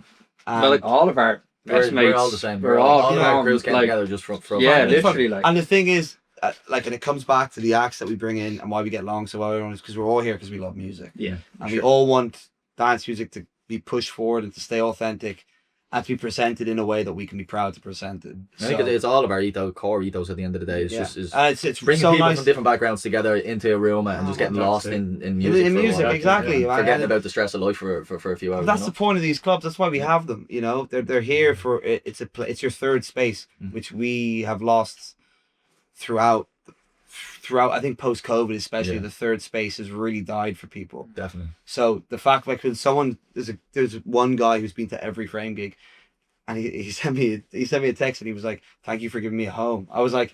But like all of our best We're mates, all the same. We're all of our crews came like, together just from yeah, and literally like. And the thing is, like, and it comes back to the acts that we bring in and why we get along so well, everyone is because we're all here because we love music. Yeah. And we all want dance music to be pushed forward and to stay authentic and to be presented in a way that we can be proud to present it. I think it's all of our core ethos at the end of the day. It's Yeah. just It's bringing so people nice. from different backgrounds together into a room and just getting that's lost it. in music. In for a music, while. exactly. Yeah. And Forgetting about the stress of life for a few hours. That's you the know? point of these clubs. That's why we have them. You know, they're here for it's your third space, which we have lost throughout. I think post COVID, especially the third space has really died for people. Definitely. So the fact like when someone there's one guy who's been to every Frame gig, and he sent me a text and he was like, "Thank you for giving me a home." I was like,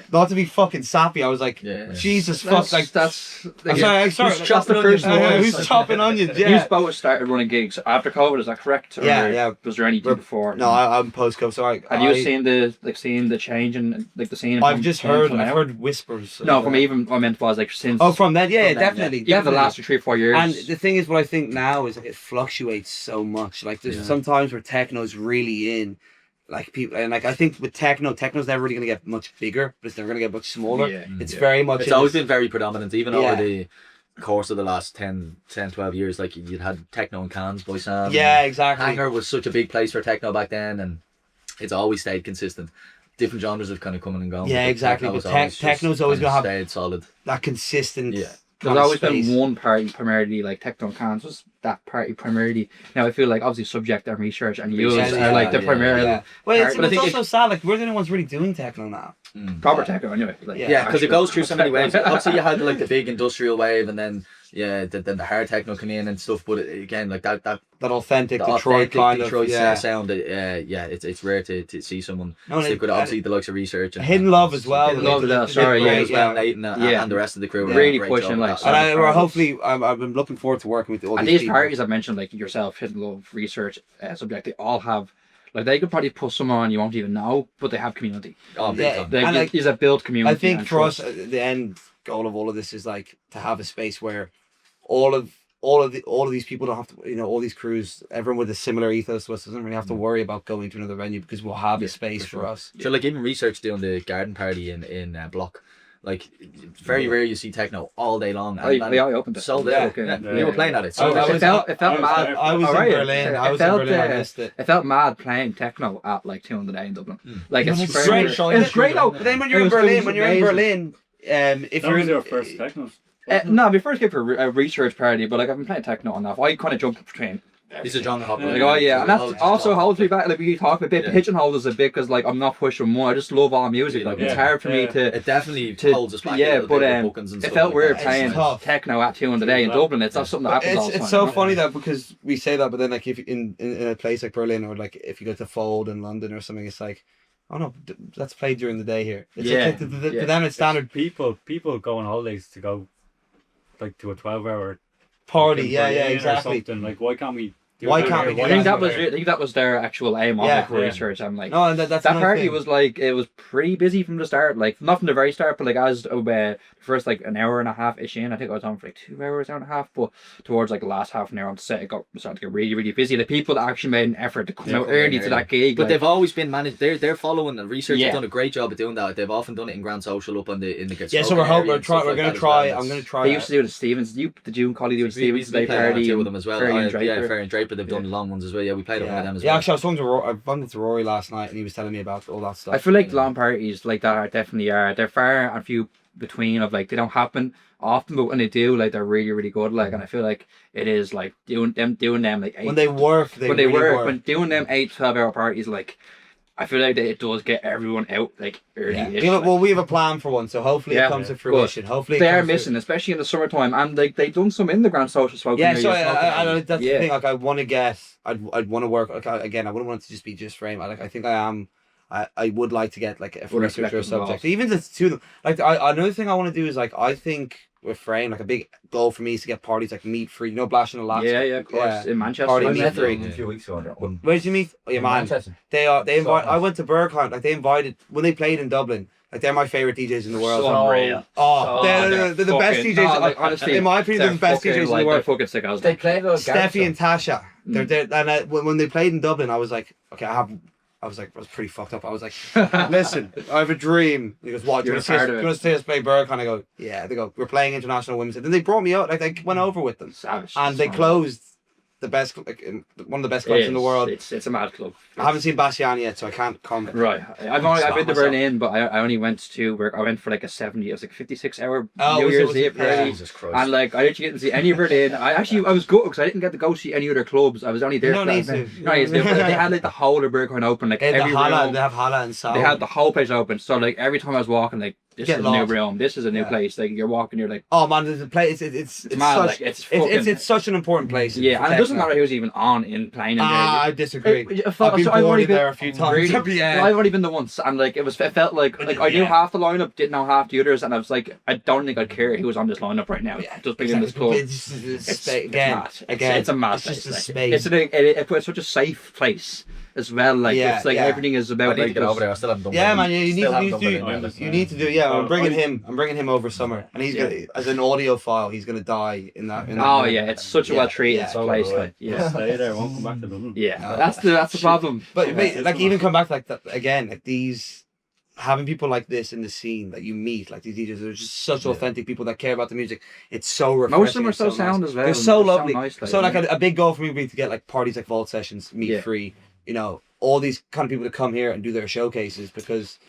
not to be fucking sappy. I was like, Jesus fuck, like that's. I'm sorry. Who's chopping onions? Who's chopping onions? Yeah. You both started running gigs after COVID. Is that correct? Or Yeah. Was there anything before? No, I'm post COVID. So Have you seen the change in like the scene? I've just heard. I've heard whispers. No, from even I meant was like since. Oh, from that, yeah, from then, definitely. Even the last 3 or 4 years. And the thing is, what I think now is it fluctuates so much. Like there's sometimes where techno's really in, like people, and like I think with techno's never really gonna get much bigger, but it's never gonna get much smaller. Yeah. It's very much. It's always been very predominant, even over the course of the last 10, 12 years. Like you'd had techno in Cannes by Sam. Yeah, exactly. Hangar was such a big place for techno back then, and it's always stayed consistent. Different genres have kind of come in and gone. Yeah, exactly. But techno's always gonna have stayed solid. that consistent. Yeah. There's always been one party primarily, like Techno and Cans was that party primarily. Now I feel like obviously subject and research and use are like the primary. Yeah. Well, part, but I it's think also sad. Like we're the only ones really doing techno now. proper techno anyway. Like, Yeah, because it goes through so many waves. Obviously, you had like the big industrial wave, and then then the hard techno come in and stuff. But again, like that authentic the Detroit authentic kind Detroit of sound. It's rare to see someone No, stick with it. Obviously the likes of research and Hidden Love as well. Hidden Love, They sorry, did yeah, great, as well, Nate and the rest of the crew. Yeah. Really Great pushing, job like, with that. And we're hopefully, I've been looking forward to working with all and these these people. parties I've mentioned, like yourself, Hidden Love, Research, Subject, they all have, like they could probably put someone on you won't even know, but they have community. Oh, big Yeah. time. They And, like, is a built community. I think and for us, trust. the end goal of all of this is like to have a space where all of these people don't have to, all these crews, everyone with a similar ethos to us doesn't really have to worry about going to another venue because we'll have a space for us. So like even Research doing the garden party in Block, like it's very rare you see techno all day long. I opened it. So Yeah. you were playing at it. So I it was- felt I mad. I was Oh, in right. Berlin. I It was in felt, Berlin. I missed it. It felt mad playing techno at like 2 in the day in Dublin. Like it's It's very- great. It's great though. But then when It you're in was Berlin, just when you're in amazing. Berlin, if That you're was in your first technos. No, my first game for a research party, but like I've been playing techno enough. I kind of jumped between. He's a John Hopper. Like, oh yeah, and that also holds me back. Like we talk a bit, Yeah. pigeonholes us a bit because like I'm not pushing more. I just love all music. Like it's Yeah. hard for me to. It definitely holds us back. a Yeah, little but bit with bookings and it stuff felt like weird that. playing tough. techno at 2 in the day in Dublin. It's not something that happens all the time. It's so you know? funny that because we say that, but then like if in a place like Berlin or like if you go to Fold in London or something, it's like, oh no, let's play during the day here. It's Yeah. like, to them it's standard People go on holidays to go like to a 12-hour party. in Yeah, Berlin or exactly. something. Like why can't we? Do Why it can't here? we do I think that? that was their actual aim of Yeah. it for Yeah. research. I'm like. No, and that's That another party thing. was like it was pretty busy from the start, like not from the very start, but like as the first like an hour and a half ish in, I think I was on for like 2 hours, hour and a half, but towards like the last half an hour on set, it started to get really, really busy. The people that actually made an effort to come out early to that gig, But like, they've always been managed. They're following the research. Yeah. Have done a great job of doing that. They've often done it in Grand Social up in the Yeah, so we're hoping we're going to try. I'm going to try. they used to do it at Stevens. Did you and Collie do it at Stevens? They played one or party two with them as well. Ferry and Yeah, Draper. Ferry and Draper. They've done long ones as well. Yeah, we played up with them as well. Yeah, actually, I was talking to I bumped into Rory last night, and he was telling me about all that stuff. I feel like long parties like that are definitely they're far and few between of like they don't happen often, but when they do, like they're really, really good. Like, and I feel like it is like doing them like 8. When they work, when doing them 8-12 hour parties, like I feel like it does get everyone out like early. Yeah. Well, we have a plan for one, so hopefully it comes to fruition. Hopefully they are missing, especially in the summertime, and like they done some underground social smoking. Yeah, so that's the thing. Like, I want to get, I'd want to work. Like, again, I wouldn't want it to just be just frame. I think I am. I would like to get like a researcher subject, even to them. Like, another thing I want to do is like, I think with frame, like a big goal for me is to get parties like meat free. You know, Blash and Alaska. Yeah, of course. In Manchester, Party I meat met free. A few weeks ago. Where did you meet? Oh, yeah, man. Manchester. They invite. I went to Bergheim. Like, they invited when they played in Dublin. Like, they're my favorite DJs in the world. So unreal. Oh, they're the best DJs. No, like, honestly, in my opinion, they're the best DJs in the world. They're fucking sick as They played with Steffi and Tasha. They're and when they played in Dublin, I was like, okay, I was pretty fucked up. I was like, listen, I have a dream. He goes, what? Do you want to see us play Bergheim? I go, yeah. They go, we're playing International Women's. And then they brought me out. Like, they went over with them. Savage. And they closed the best, like, one of the best clubs in the world. It's a mad club. I haven't seen Bastian yet, so I can't comment. Right, I've been to Berlin, but I only went to where I went for like a 56-hour New Year's Eve party. Jesus Christ. And like I didn't get to see any Berlin. I was good because I didn't get to go see any other clubs. I was only there. You don't need to. They had like the whole of Berghain open, like every room. They have Hala and Sal. They had the whole place open. So like every time I was walking, like this is a new room. This is a new place. Like you're walking, you're like, oh man, there's a place. It's mad. Such, like, it's such an important place. Yeah, and it doesn't matter who's even on in playing. I disagree. I've been boarded there a few times. Really? Yeah. Well, I've only been there once, and like it felt like I knew half the lineup, didn't know half the others, and I was like, I don't think I'd care who was on this lineup right now. Just being in this club. It's a mad place. It's such a safe place as well. Like it's like everything is about. I need to get over there. I still haven't done. Yeah, man. You need to do. Yeah, I'm bringing him over summer, and he's gonna, as an audiophile, he's gonna die in that. Oh yeah, it's such a well treated place. Like stay there, won't come back to Dublin. Yeah, that's the problem. But like even come back like that again, like these. Having people like this in the scene that you meet, like these DJs, they're just such authentic people that care about the music. It's so refreshing. Most of them are so sound as well. They're so lovely. So like a big goal for me would be to get like parties like Vault Sessions, meet free. You know, all these kind of people to come here and do their showcases, because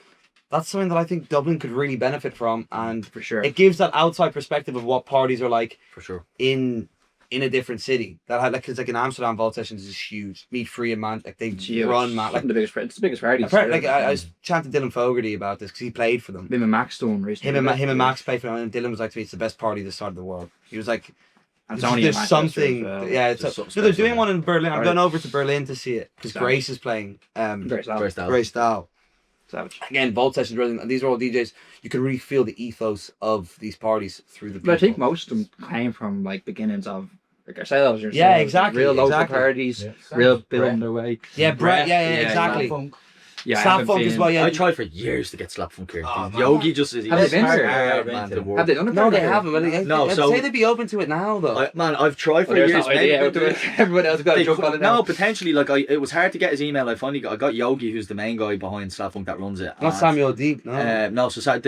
that's something that I think Dublin could really benefit from, and for sure it gives that outside perspective of what parties are like. For sure. In a different city, that had because like in Amsterdam, Vault Sessions is huge. Meet free and man, like they run man, like it's the biggest party. Like I was chatting to Dylan Fogarty about this because he played for them. Him and Max done recently. Him and Max played for them, and Dylan was like to me, it's the best party this side of the world. He was like, there's something, so they're doing one in Berlin. I'm going over to Berlin to see it because Grace is playing. Grace Dahl. Savage. Again, Vault Sessions, and these are all DJs. You can really feel the ethos of these parties through the. But I think most of them came from like beginnings of like ourselves. Yeah, exactly. Real local parties, real building their way. Yeah, Brett. Yeah, exactly. Yeah, Slap Funk as well. Yeah, I tried for years to get Slap Funk here. Yogi just is. Have they been here? Have they done it? No, they haven't. No, so say they'd be open to it now, though. Man, I've tried for years. Everyone else got to jump on it now. No, potentially. Like it was hard to get his email. I finally got Yogi, who's the main guy behind Slap Funk that runs it. Not Samuel Deep. No. No. So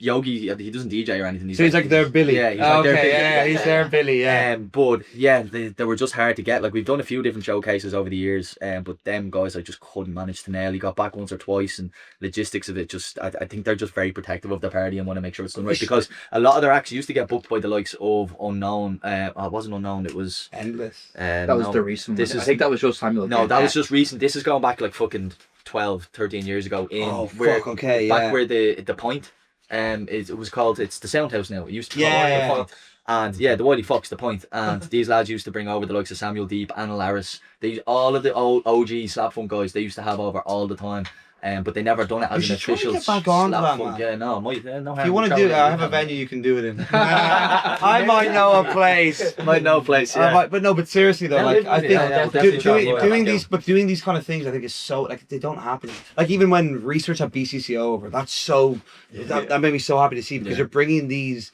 Yogi, he doesn't DJ or anything. So he's like their Billy. Yeah, he's like their Billy. Yeah, he's their Billy. Yeah. But yeah, they were just hard to get. Like we've done a few different showcases over the years, but them guys I just couldn't manage to nail. He got back once or twice, and logistics of it just I think they're just very protective of the party and want to make sure it's done right, because a lot of their acts used to get booked by the likes of Unknown. It wasn't Unknown, it was Endless. That was the recent one. I think that was just Samuel. No, that was just recent. This is going back like fucking 12, 13 years ago back where the point it was called, it's the Sound House now. It used to be called the Point. And yeah, the Wiley Fox, the Point, and these lads used to bring over the likes of Samuel Deep, Anna Laris. All of the old OG Slap Funk guys they used to have over all the time. But they never done it as an official Slap Funk. Yeah, no. If you want to do it, I have a venue you can do it in. I might know a place. Yeah. But seriously though, like I think doing these kind of things, I think is so like they don't happen. Like even when research at BCCO over, that made me so happy to see, because you're bringing these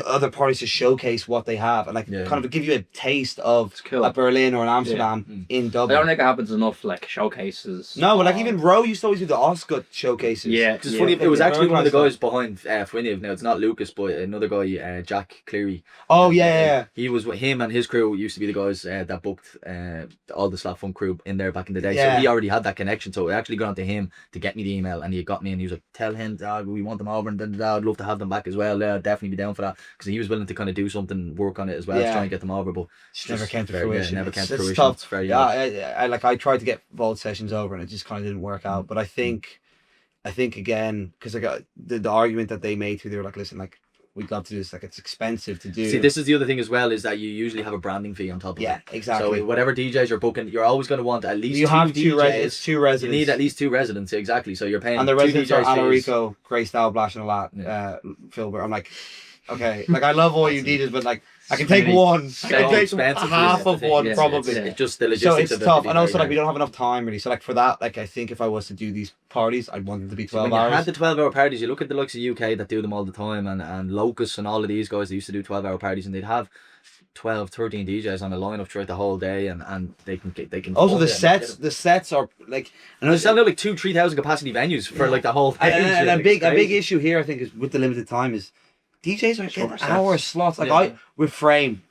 other parties to showcase what they have and like kind of give you a taste of a Berlin or an Amsterdam in Dublin. I don't think it happens enough like showcases. No, but like even Roe used to always do the Oscar showcases. Yeah, it's funny. It was actually one of the guys behind Fwiniv. Now it's not Lucas, but another guy, Jack Cleary. Oh yeah. He was with him and his crew used to be the guys that booked all the Slap Funk crew in there back in the day. Yeah. So he already had that connection. So I actually got on to him to get me the email, and he got me, and he was like, "Tell him we want them over, and I'd love to have them back as well. Yeah, definitely be down for that." that, because he was willing to kind of do something, work on it as well, to Yeah. try and get them over, but Just never came to very- yeah, fruition. never came to It's fruition. tough. It's very Yeah, I like I tried to get vault sessions over and it just kind of didn't work out. But I think again, because I got the argument that they made too, they were like, listen, like we'd love to do this, like it's expensive to do. See, this is the other thing as well, is that you usually have a branding fee on top of Yeah, it. exactly. So whatever DJs you're booking, you're always going to want at least You have two two DJs. it's two You residents. need at least 2 residents, exactly. So you're paying And the 2 residents are DJs fees. Alarico, Grace Dalblash, and a lot. Yeah. Filbert. I'm like, okay, like I love all you DJs, but like I can take Really one. I so can take expensive, half isn't it, of the one thing? probably. It's just the So logistics it's of it. tough, to be and also very like we don't have enough time really. So like for that, like I think if I was to do these parties, I'd want them to be So when 12 you had hours. the 12-hour parties, you look at the likes of UK that do them all the time, and Locus and all of these guys that used to do 12-hour parties, and they'd have 12, 13 DJs on the lineup throughout the whole day, and they can Also the afford it and sets, the sets are like, and they're selling out like 2,000-3,000 capacity venues for like the whole thing. and a Like, big it's crazy. issue here I think is with the limited time is DJs are Shorter getting sets. hour slots. Like Yeah. with Frame,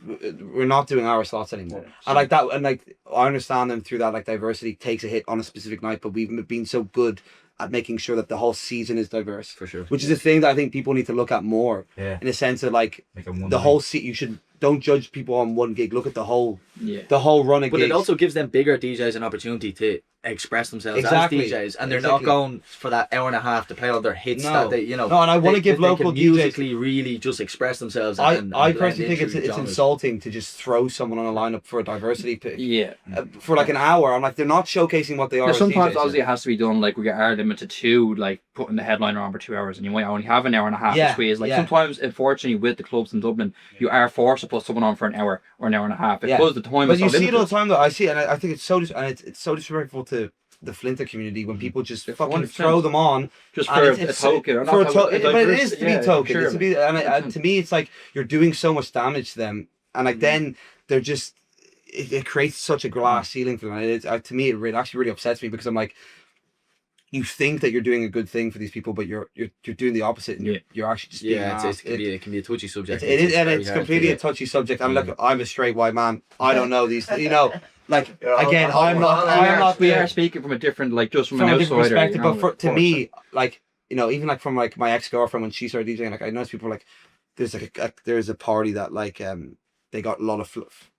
we're not doing hour slots anymore. And like that, and like I understand them through that. Like diversity takes a hit on a specific night, but we've been so good at making sure that the whole season is diverse, For sure. which is a thing that I think people need to look at more. Yeah. In a sense of like Like a one the night. whole you should don't judge people on one gig. Look at the whole Yeah. run of But gigs. it also gives them bigger DJs an opportunity to express themselves Exactly. as DJs, and they're Exactly. not going for that hour and a half to play all their hits No. that they, you know. No, and I want to give they local can DJs. musically really just express themselves. I and I blend personally in think through it's genres. insulting to just throw someone on a lineup for a diversity pick. Yeah. For like an hour. I'm like, they're not showcasing what they are. Now, as sometimes DJs. obviously it has to be done like we are limited to like putting the headliner on for 2 hours, and you might only have an hour and a half Yeah, to squeeze. Like yeah. sometimes, unfortunately, with the clubs in Dublin, you are forced to put someone on for an hour or an hour and a half Yeah. because the time But is you so see it all limited. the time though. I see it, and I think it's so it's so disrespectful to the Flinter community when people just Yeah, fucking 100%. throw them on Just and for it's a token. or for a not token. But it is to be diversity, token. sure, It's to be, and to me, it's like you're doing so much damage to them, and like then they're just it creates such a glass ceiling for them. And to me, it actually really upsets me because I'm like, you think that you're doing a good thing for these people, but you're doing the opposite, and you're actually just being Yeah, an it can be a touchy subject. it is, and very it's hard completely to- a touchy subject. And look, I'm a straight white man. I don't know these, you know, like again, I'm not we the- are speaking from a different, like just from from an a different outsider. perspective. you know, But for, of to course. me, like you know, even like from like my ex girlfriend when she started DJing, like I know people like there's like there's a party that like they got a lot of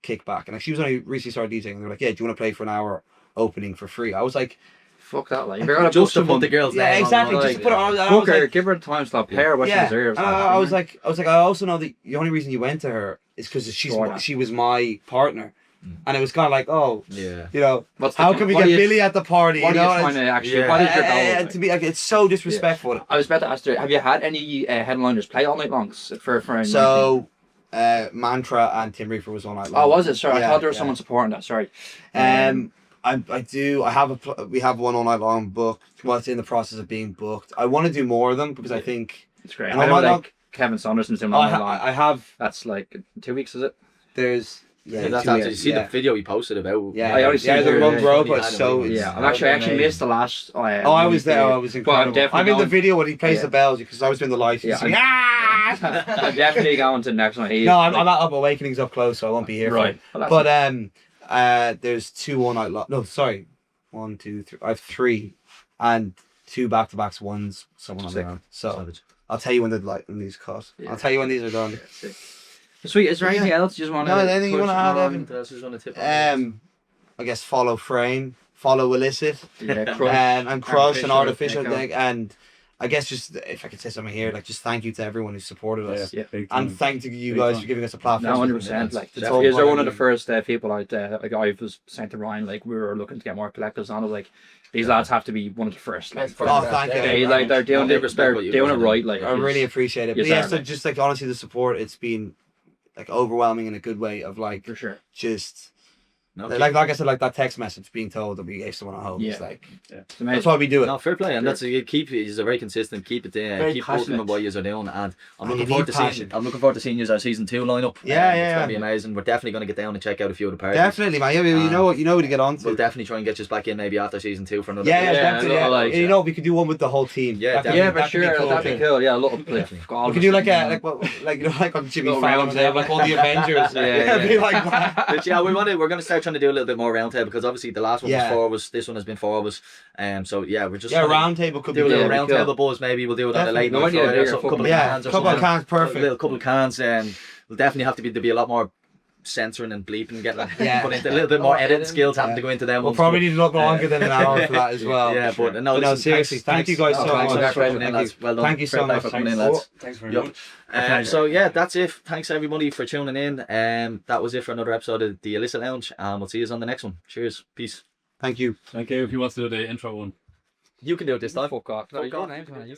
kickback, and like she was only recently started DJing, and they're like, yeah, do you want to play for an hour opening for free? I was like, fuck that, like you're gonna Just to book put someone. the girls yeah, name on exactly. the Just line, put it yeah. on. I Book was her, like, give her the time slot, pay her what yeah. she deserves. And like, I you was know? like, I also know the only reason you went to her is because Sure. she was my partner, and it was kind of like, oh, Yeah. you know, What's the- how can we what get are you- Billy at the party? What You are know, you and trying to actually? yeah. What is your goal? and like? to be like, it's so disrespectful. I was about to ask you, have you had any headliners play all night longs for a night? So, Mantra and Tim Reefer was all night long. Oh, was it? Sorry, I Yeah, thought there was yeah. someone supporting that. Sorry. I have we have one all night long booked. Well, it's in the process of being booked. I want to do more of them because I think It's great. And I all know night long- like Kevin Saunderson's doing all night long. I have. That's like 2 weeks, is it? There's Yeah, that's 2 actually, years, you see yeah. the video he posted about. Yeah, I already yeah, seen the it, Rug yeah. Rope Yeah, was so. Yeah, Yeah, I actually amazing. missed the last. Oh, I was there. I was Well, incredible. I'm definitely I'm in the going- video when he plays Yeah. the bells because I was doing the live. Yeah, Yeah, I'm definitely going to the next one. no, I'm not up. Awakening's up close, so I won't be here. Right. For Well, it. that's- But there's 2 all night long. No, sorry, 1, 2, 3. I have 3, and 2 back to backs. One's someone on Sick. their own. So Savage. I'll tell you when when these cut. Yeah. I'll tell you when these are done. Sweet. Is there anything else you just want to? No, anything you wanna add, Evan? What else is on the tip? I guess follow Frame, follow Illicit, Yeah, Crush. and Crush and Artificial, Artificial Echo. thing, and I guess just if I could say something here, like just thank you to everyone who supported us, Yeah. Big and time. thank you Big guys time. for giving us a platform. No, 100%. Like, It's all they're one part of the of first people like I was saying to Ryan, like we were looking to get more collectives on it. Like these lads have to be one of the first. Like, Oh, thank you. they like they're doing They it, respect they're what you doing guys it are right. doing. Like I really appreciate it. But Yes, yeah, sir, so man. just like honestly, the support, it's been like overwhelming in a good way. Of like for sure. just No, like I said, like that text message being told that we gave someone a home. It's Yeah. like It's amazing. that's why we do it. No, fair play, and that's you keep. You're very consistent. Keep it there. Very Keep working passionate. with what you're doing, and I'm And looking you forward need to seeing. passion. I'm looking forward to seeing you our season 2 lineup. Yeah, It's yeah. gonna be amazing. We're definitely gonna get down and check out a few of the parties. Definitely, man. Yeah, you know what to get on to. We'll definitely try and get you back in maybe after season 2 for another. Yeah, Yeah, definitely. I Yeah. like You it. know, we could do one with the whole team. Yeah, That could Yeah, be- for that could be sure. cool. That'd be cool. Yeah, a little like, We could do like like you know like on Jimmy Little Fallon, round they have like all the Avengers. Yeah, It'd be like that. But yeah, we're gonna start trying to do a little bit more roundtable because obviously the last one was Yeah. 4 of us. This one has been 4 of us. So yeah, we're just Yeah, trying to round table could be do a little Yeah, round cool. table buzz. Maybe we'll do it on a late Definitely. night No idea, Friday or bigger something, couple of fucking- Yeah, cans or couple of something. cans, perfect. A little couple of cans, and we'll definitely have to be a lot more censoring and bleeping, getting Yeah. put into a little bit more Oh, editing editing. skills, having Yeah. to go into them. We'll ones, probably but- need to look longer than an hour for that as well. Yeah, sure. but no, But no, listen, seriously, thank you guys so thanks much. for coming in, Thank lads. you. Well done. Thank you so Fair play much. for coming in, Thanks. lads. Thanks very Yup. much. So yeah, that's it. Thanks everybody for tuning in. That was it for another episode of the Illicit Lounge, and we'll see you on the next one. Cheers, peace. Thank you. Thank you. If you want to do the intro one. You can do it this time. Fuck off. No, Fuck your off. name's man.